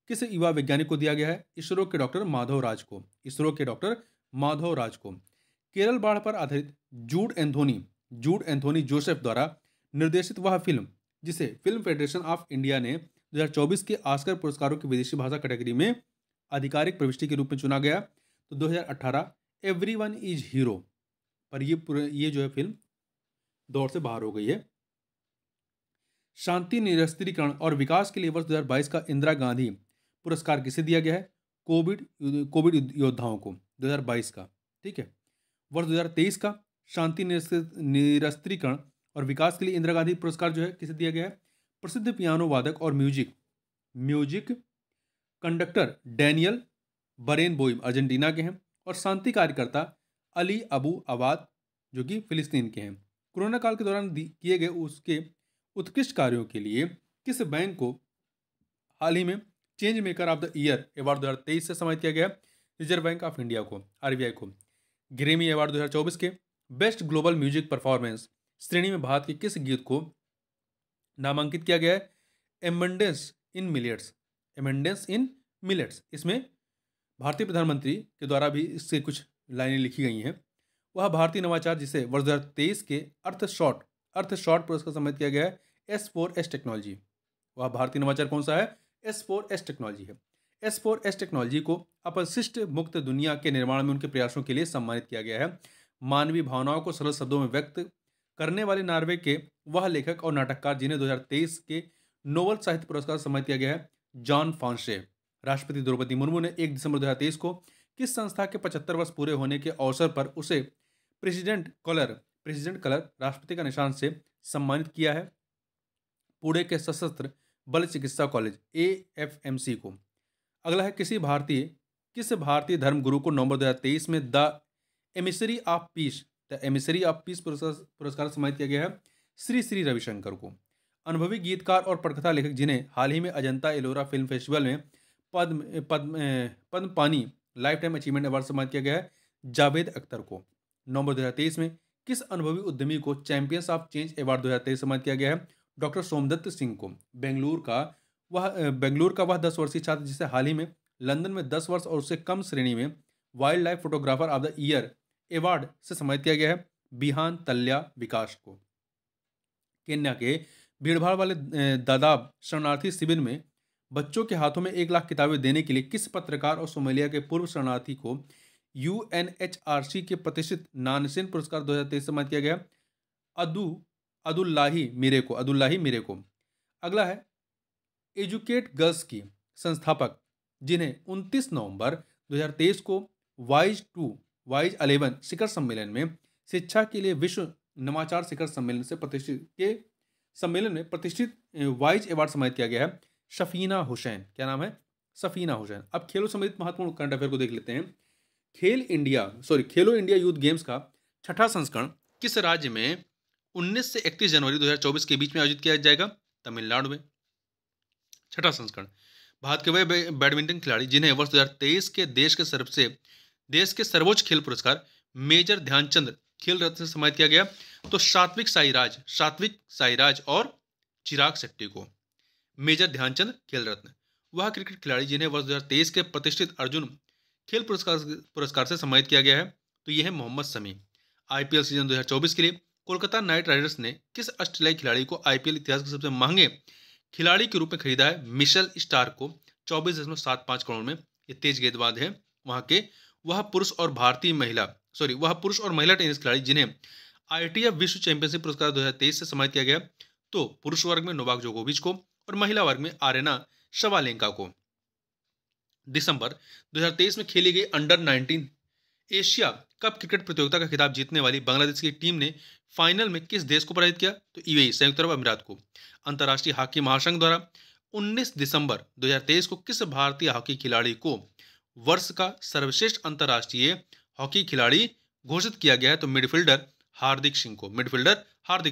किस युवा वैज्ञानिक को दिया गया है? इसरो के डॉक्टर माधव राज को। केरल बाढ़ पर आधारित जूड एंथोनी जोसेफ द्वारा निर्देशित वह फिल्म जिसे फिल्म फेडरेशन ऑफ इंडिया ने 2024 के ऑस्कर पुरस्कारों की विदेशी भाषा कैटेगरी में आधिकारिक प्रविष्टि के रूप में चुना गया, तो 2018 एवरीवन इज हीरो पर ये जो है फिल्म दौर से बाहर हो गई है। शांति निरस्त्रीकरण और विकास के लिए वर्ष 2022 का इंदिरा गांधी पुरस्कार किसे दिया गया है? कोविड योद्धाओं को 2022 का। ठीक है, वर्ष 2023 का शांति निरस्त्रीकरण और विकास के लिए इंदिरा गांधी पुरस्कार जो है किसे दिया गया है? प्रसिद्ध पियानो वादक और म्यूजिक कंडक्टर डैनियल बरेनबोइम अर्जेंटीना के हैं और शांति कार्यकर्ता अली अबू अवाद जो कि फिलिस्तीन के हैं। कोरोना काल के दौरान किए गए उसके उत्कृष्ट कार्यों के लिए किस बैंक को हाल ही में change maker of the year award 2023 से सम्मानित किया गया? रिजर्व बैंक ऑफ इंडिया को, RBI को। ग्रैमी अवार्ड 2024 के बेस्ट ग्लोबल म्यूजिक परफॉर्मेंस श्रेणी में भारत के किस गीत को नामांकित किया गया है? एमेंडेंस इन मिलेट्स। इसमें भारतीय प्रधानमंत्री के द्वारा भी इससे कुछ लाइनें लिखी गई हैं। वह भारतीय नवाचार जिसे वर्ष 2023 के अर्थ शॉर्ट पुरस्कार सम्मानित किया गया है S4S टेक्नोलॉजी। वह भारतीय नवाचार कौन सा है? S4S टेक्नोलॉजी है। S4S टेक्नोलॉजी को अपशिष्ट मुक्त दुनिया के निर्माण में उनके प्रयासों के लिए सम्मानित किया गया है। मानवीय भावनाओं को सरल शब्दों में व्यक्त करने वाले नॉर्वे के वह लेखक और नाटककार जिन्हें 2023 के नोबेल साहित्य पुरस्कार सम्मानित किया गया है, जॉन फॉन्से। राष्ट्रपति द्रौपदी मुर्मू ने 1 दिसंबर 2023 को किस संस्था के 75 वर्ष पूरे होने के अवसर पर उसे प्रेसिडेंट कलर राष्ट्रपति का निशान से सम्मानित किया है? पुणे के सशस्त्र बल चिकित्सा कॉलेज AFMC को। अगला है किस भारतीय धर्मगुरु को नवंबर 2023 में द एमिसरी ऑफ पीस पुरस्कार सम्मानित किया गया है? श्री श्री रविशंकर को। अनुभवी गीतकार और पटकथा लेखक जिन्हें हाल ही में अजंता एलोरा फिल्म फेस्टिवल में पद्म पानी लाइफ टाइम अचीवमेंट अवार्ड सम्मानित किया गया है? जावेद अख्तर को। नवंबर 2023 में किस अनुभवी उद्यमी को चैंपियंस ऑफ चेंज अवार्ड 2023 सम्मानित किया गया है? डॉक्टर सोमदत्त सिंह को। बेंगलुरु का वह 10 वर्षीय छात्र जिसे हाल ही में लंदन में 10 वर्ष और उससे कम श्रेणी में wild life photographer of the year award से सम्मानित किया गया है? बिहान तल्या विकास को। केन्या के भीड़भाड़ वाले दादाब शरणार्थी शिविर में बच्चों के हाथों में 1 लाख किताबें देने के लिए किस पत्रकार और सोमालिया के पूर्व शरणार्थी को UNHRC के प्रतिष्ठित नानसेन पुरस्कार 2023 सम्मानित किया गया? अदुल्लाही मिरे को। अगला है एजुकेट गर्ल्स की संस्थापक जिन्हें 29 नवंबर 2023 को वाइज 11 शिखर सम्मेलन में शिक्षा के लिए विश्व नवाचार शिखर सम्मेलन में प्रतिष्ठित वाइज अवार्ड सम्मानित किया गया है? सफीना हुसैन। क्या नाम है? सफीना हुसैन। अब खेलों संबंधित महत्वपूर्ण करंट अफेयर को देख लेते हैं। खेलो इंडिया यूथ गेम्स का 6ठा संस्करण किस राज्य में 19 से 31 जनवरी 2024 के बीच में आयोजित किया जाएगा? तमिलनाडु में। 6ठा संस्करण भारत के वे बैडमिंटन खिलाड़ी जिन्हें वर्ष 2023 के देश के सर्वोच्च खेल पुरस्कार मेजर ध्यानचंद खेल रत्न से सम्मानित किया गया? तो सात्विक साईराज और चिराग शेट्टी को मेजर ध्यानचंद खेल रत्न। वह क्रिकेट खिलाड़ी जिन्हें वर्ष 2023 के प्रतिष्ठित अर्जुन खेल पुरस्कार से सम्मानित किया गया है? तो यह है मोहम्मद शमी। IPL सीजन 2024 के लिए कोलकाता नाइट राइडर्स ने किस ऑस्ट्रेलियाई खिलाड़ी को IPL इतिहास के सबसे महंगे खिलाड़ी के रूप में खरीदा है? मिशेल स्टार्क को 24.75 करोड़ में। ये तेज गेंदबाज है वहां के। वह पुरुष और महिला टेनिस खिलाड़ी जिन्हें ITF विश्व चैंपियनशिप पुरस्कार 2023 से सम्मानित किया गया? तो पुरुष वर्ग में नोवाक जोकोविच को और महिला वर्ग में आरेना शबालेंका को। दिसंबर 2023 में खेली गई अंडर-19 एशिया कप क्रिकेट प्रतियोगिता का खिताब जीतने वाली बांग्लादेश की टीम ने फाइनल में किस देश को पराजित किया? तो UAE संयुक्त अरब अमीरात को। अंतर्राष्ट्रीय हॉकी महासंघ द्वारा 19 दिसंबर 2023 को किस भारतीय हॉकी खिलाड़ी को वर्ष का सर्वश्रेष्ठ अंतर्राष्ट्रीय हॉकी खिलाड़ी घोषित किया गया है? तो मिडफील्डर हार्दिक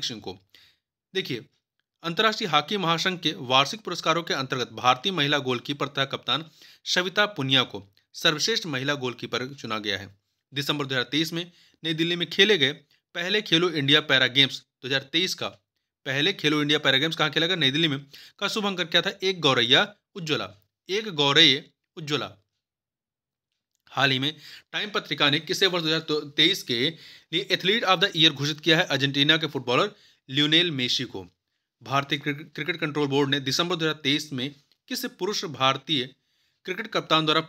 सिंह को। देखिए, अंतर्राष्ट्रीय हॉकी महासंघ के वार्षिक पुरस्कारों के अंतर्गत भारतीय महिला गोलकीपर तथा कप्तान सविता पुनिया को सर्वश्रेष्ठ महिला गोलकीपर चुना गया है। दिसंबर 2023 में नई दिल्ली में खेले गए पहले खेलो इंडिया पैरा गेम्स 2023 का कहाँ खेला गया? नई दिल्ली में। का शुभ अंक क्या था? एक गौरय उज्ज्वला। हाल ही में टाइम पत्रिका ने किसे वर्ष 2023 के लिए एथलीट ऑफ द ईयर घोषित किया है? अर्जेंटीना के फुटबॉलर लियोनेल मेसी को। भारतीय क्रिकेट कंट्रोल बोर्ड ने दिसंबर 2023 में किस पुरुष भारतीय क्रिकेट कप्तान द्वारा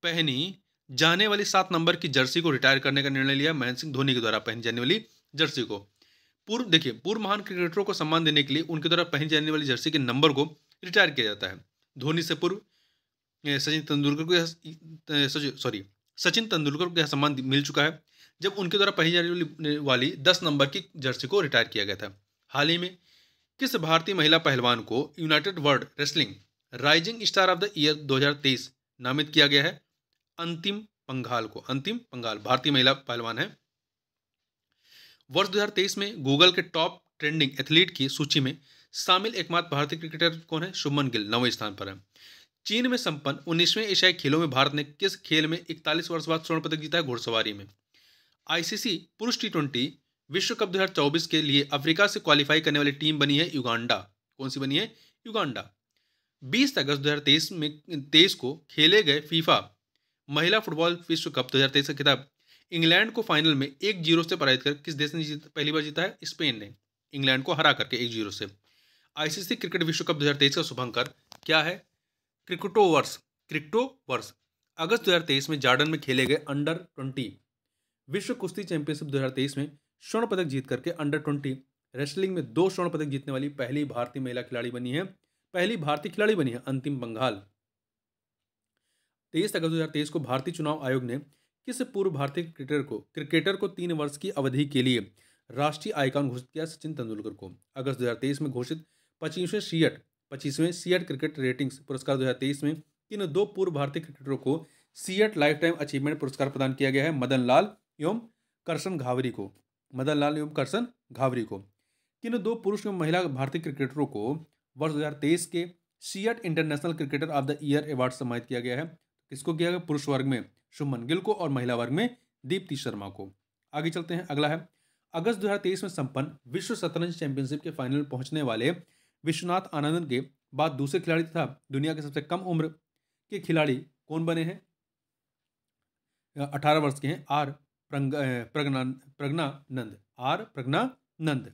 पहनी जाने वाली 7 नंबर की जर्सी को रिटायर करने का निर्णय लिया? महेंद्र सिंह धोनी के द्वारा पहनी जाने वाली जर्सी को। पूर्व महान क्रिकेटरों को सम्मान देने के लिए उनके द्वारा पहनी जाने वाली जर्सी के नंबर को रिटायर किया जाता है। धोनी से पूर्व सचिन तेंदुलकर को यह सम्मान मिल चुका है जब उनके द्वारा पहनी जाने वाली 10 नंबर की जर्सी को रिटायर किया गया था। हाल ही में किस भारतीय महिला पहलवान को United world wrestling rising star of the year 2023 नामित किया गया है? अंतिम पंघाल भारतीय महिला पहलवान है। वर्ष 2023 में गूगल के टॉप ट्रेंडिंग एथलीट की सूची में शामिल एकमात्र भारतीय क्रिकेटर कौन है? शुभमन गिल 9वें स्थान पर है। चीन में संपन्न 19वें एशियाई खेलों में भारत ने किस खेल में 41 वर्ष बाद स्वर्ण पदक जीता है? घुड़सवारी में। ICC पुरुष T20 विश्व कप 2024 के लिए अफ्रीका से क्वालिफाई करने वाली टीम बनी है युगांडा। कौन सी बनी है? युगांडा। 20 अगस्त 2023 को खेले गए फीफा महिला फुटबॉल विश्व कप 2023 का खिताब इंग्लैंड को फाइनल में 1-0 से पराजित कर किस देश ने पहली बार जीता है? स्पेन ने इंग्लैंड को हरा करके 1-0 से। ICC क्रिकेट विश्व कप 2023 का शुभंकर क्या है? क्रिकेटो वर्ष। अगस्त 2023 में जॉर्डन में खेले गए अंडर-20 विश्व कुश्ती चैंपियनशिप 2023 में स्वर्ण पदक जीत करके अंडर-20 रेसलिंग में 2 स्वर्ण पदक जीतने वाली पहली भारतीय खिलाड़ी बनी है अंतिम पंघाल। 23 अगस्त 2023 को भारतीय चुनाव आयोग ने किस पूर्व भारतीय क्रिकेटर को 3 वर्ष की अवधि के लिए राष्ट्रीय आइकॉन घोषित किया? सचिन तेंदुलकर को। अगस्त 2023 में घोषित 25वें सियट क्रिकेट रेटिंग्स पुरस्कार 2023 में किन 2 पूर्व भारतीय क्रिकेटरों को सियट लाइफ टाइम अचीवमेंट पुरस्कार प्रदान किया गया है? मदन लाल एवं करसन घावरी को। मदन लाल एवं करसन घावरी को। किन 2 पुरुष एवं महिला भारतीय क्रिकेटरों को वर्ष 2023 के CEAT international cricketer of the year award सम्मानित किया गया है? किसको किया गया? पुरुष वर्ग में शुभमन गिल को और महिला वर्ग में दीप्ति शर्मा को। आगे चलते हैं, अगला है अगस्त 2023 में संपन्न विश्व शतरंज चैंपियनशिप के फाइनल में पहुंचने वाले विश्वनाथ आनंद के बाद दूसरे खिलाड़ी तथा दुनिया के सबसे कम उम्र के खिलाड़ी कौन बने हैं? 18 वर्ष के हैं, प्रज्ञानंद।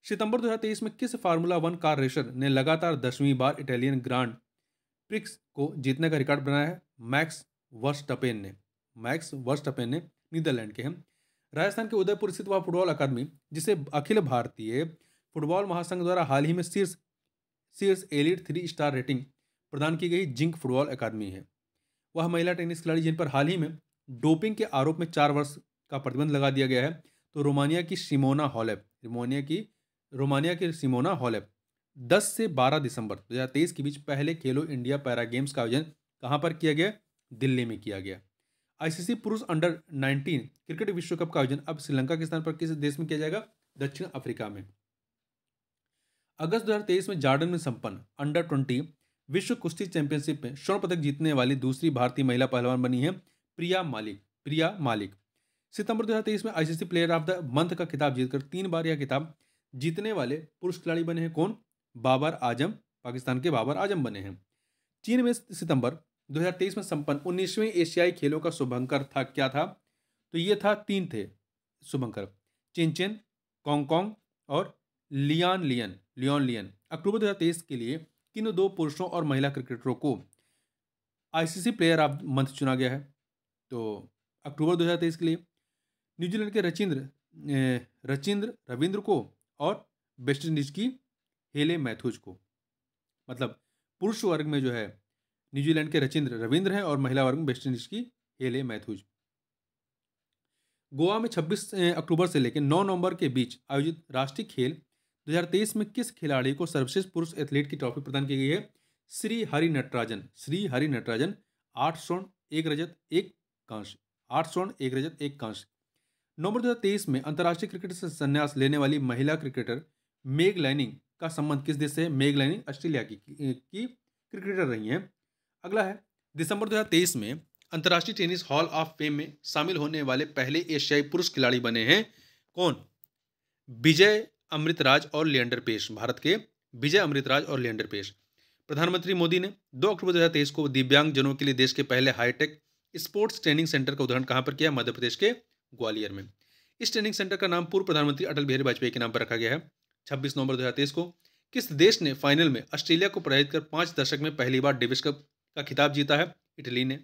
सितंबर 2023 में किस फार्मूला 1 कार रेसर ने लगातार 10वीं बार इटालियन ग्रांड प्रिक्स को जीतने का रिकॉर्ड बनाया है? मैक्स वर्स्टपेन ने नीदरलैंड के हैं। राजस्थान के उदयपुर स्थित वह फुटबॉल अकादमी जिसे अखिल भारतीय फुटबॉल महासंघ द्वारा हाल ही में शीर्ष एलीट 3 स्टार रेटिंग प्रदान की गई जिंक फुटबॉल अकादमी है। वह महिला टेनिस खिलाड़ी जिन पर हाल ही में डोपिंग के आरोप में 4 वर्ष का प्रतिबंध लगा दिया गया है, तो रोमानिया की सिमोना हॉलेप 10 से 12 दिसंबर 2023 के बीच पहले खेलो इंडिया पैरा गेम्स का आयोजन कहां पर किया गया? दिल्ली में किया गया। आईसीसी पुरुष अंडर 19 क्रिकेट विश्व कप का आयोजन अब श्रीलंका के स्थान पर किस देश में किया जाएगा? दक्षिण अफ्रीका में। अगस्त 2023 में जॉर्डन में संपन्न अंडर 20 विश्व कुश्ती चैंपियनशिप में स्वर्ण पदक जीतने वाली दूसरी भारतीय महिला पहलवान बनी है प्रिया मालिक। सितंबर 2023 में ICC player of the month का खिताब जीतकर 3 बार यह खिताब जीतने वाले पुरुष खिलाड़ी बने हैं कौन? बाबर आजम, पाकिस्तान के बाबर आजम बने हैं। चीन में सितंबर 2023 में संपन्न 19वें एशियाई खेलों का शुभंकर क्या था? तो ये था 3 थे शुभंकर, चिनचेन, कॉन्ग और लियोन। अक्टूबर 2023 के लिए किन 2 पुरुषों और महिला क्रिकेटरों को आईसीसी प्लेयर ऑफ मंथ चुना गया है? तो अक्टूबर 2023 के लिए न्यूजीलैंड के रचिंद्र रविंद्र को और वेस्ट इंडीज की हेले मैथ्यूज को। मतलब पुरुष वर्ग में जो है न्यूजीलैंड के रचिंद्र रविंद्र हैं और महिला वर्ग में वेस्ट इंडीज की हेले मैथ्यूज। गोवा में 26 अक्टूबर से लेकर 9 नवंबर के बीच आयोजित राष्ट्रीय खेल 2023 में किस खिलाड़ी को सर्वश्रेष्ठ पुरुष एथलीट की ट्रॉफी प्रदान की गई है? श्री हरि नटराजन 8 स्वर्ण 1 रजत 1 कांस्य। 8 स्वर्ण 1 रजत 1 कांस्य। नवंबर 2023 में अंतर्राष्ट्रीय क्रिकेट से संन्यास लेने वाली महिला क्रिकेटर मेग लाइनिंग का संबंध किस देश से है? मेग लाइनिंग ऑस्ट्रेलिया की क्रिकेटर रही हैं। अगला है दिसंबर 2023 में अंतर्राष्ट्रीय टेनिस हॉल ऑफ फेम में शामिल होने वाले पहले एशियाई पुरुष खिलाड़ी बने हैं कौन? विजय अमृतराज और लिएंडर पेस। भारत के विजय अमृतराज और लिएंडर पेस। प्रधानमंत्री मोदी ने 2 अक्टूबर 2023 को दिव्यांग जनों के लिए देश के पहले हाईटेक स्पोर्ट्स ट्रेनिंग सेंटर का उद्घाटन कहां पर किया? मध्य प्रदेश के ग्वालियर में। इस ट्रेनिंग सेंटर का नाम पूर्व प्रधानमंत्री अटल बिहारी वाजपेयी के नाम पर रखा गया है। 26 नवंबर 2023 को किस देश ने फाइनल में ऑस्ट्रेलिया को पराजित कर 5 दशक में पहली बार डेविस कप का खिताब जीता है? इटली ने।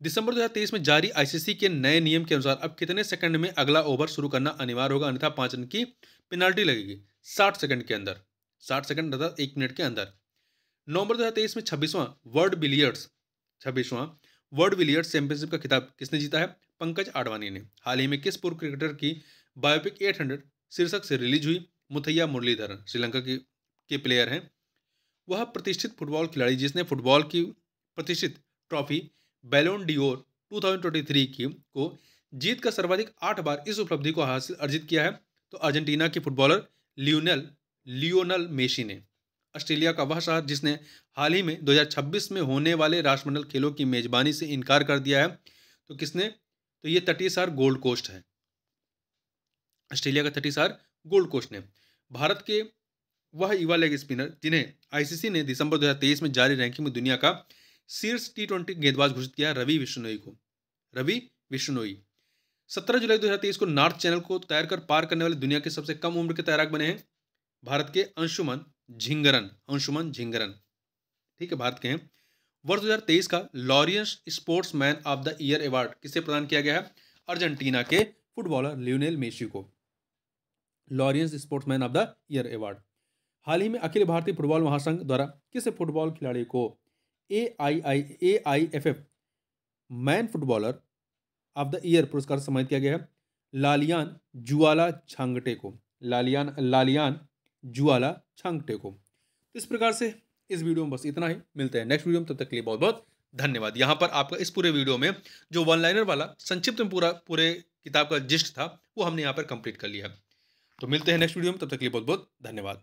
दिसंबर 2023 में जारी आईसीसी के नए नियम के अनुसार अब कितने सेकंड में अगला ओवर शुरू करना अनिवार्य होगा, अन्यथा 5 रन की पेनाल्टी लगेगी? 60 सेकंड के अंदर। 60 सेकंड अर्थात 1 मिनट के अंदर। नवंबर 2023 में 26वां वर्ल्ड बिलियर्ड्स चैंपियनशिप का खिताब किसने जीता है? पंकज आडवाणी ने। हाल ही में किस पूर्व क्रिकेटर की बायोपिक 800 शीर्षक से रिलीज हुई? मुथैया मुरलीधरन श्रीलंका के प्लेयर हैं। वह प्रतिष्ठित फुटबॉल खिलाड़ी जिसने फुटबॉल की प्रतिष्ठित ट्रॉफी बैलोन डीओर 2023 को जीत कर सर्वाधिक 8 बार इस उपलब्धि को अर्जित किया है, तो अर्जेंटीना के फुटबॉलर लियोनल मेसी ने। ऑस्ट्रेलिया का वह शहर जिसने हाल ही में 2026 में होने वाले राष्ट्रमंडल खेलों की मेजबानी से इनकार कर दिया है, तो किसने? तो ये तटीय शहर गोल्ड कोस्ट है। ऑस्ट्रेलिया का तटीय शहर गोल्ड कोस्ट ने। भारत के वह युवा लेग स्पिनर जिन्हें आईसीसी ने दिसंबर 2023 में जारी रैंकिंग में दुनिया का शीर्ष T20 गेंदबाज घोषित किया रवि बिश्नोई। 17 जुलाई 2023 को नॉर्थ चैनल को तैर कर पार करने वाले दुनिया के सबसे कम उम्र के तैराक बने हैं भारत के अंशुमन झिंगरन। ठीक है, भारत के हैं। वर्ष 2023 का Laureus sports man of the year award किसे प्रदान किया गया है? अर्जेंटीना के फुटबॉलर लियोनेल मेसी को Laureus sports man of the year award. हाल ही में अखिल भारतीय फुटबॉल महासंघ द्वारा किस फुटबॉल खिलाड़ी को AIFF man footballer of the year पुरस्कार सम्मानित किया गया है? लालियान जुआला छांगटे को। लालियान ज्वाला छांगटे को। इस प्रकार से इस वीडियो में बस इतना ही, मिलते हैं नेक्स्ट वीडियो में, तब तक के लिए बहुत बहुत धन्यवाद। यहाँ पर आपका इस पूरे वीडियो में जो वन लाइनर वाला संक्षिप्त में पूरे किताब का जिस्ट था वो हमने यहाँ पर कंप्लीट कर लिया है। तो मिलते हैं नेक्स्ट वीडियो में, तब तक के लिए बहुत बहुत धन्यवाद।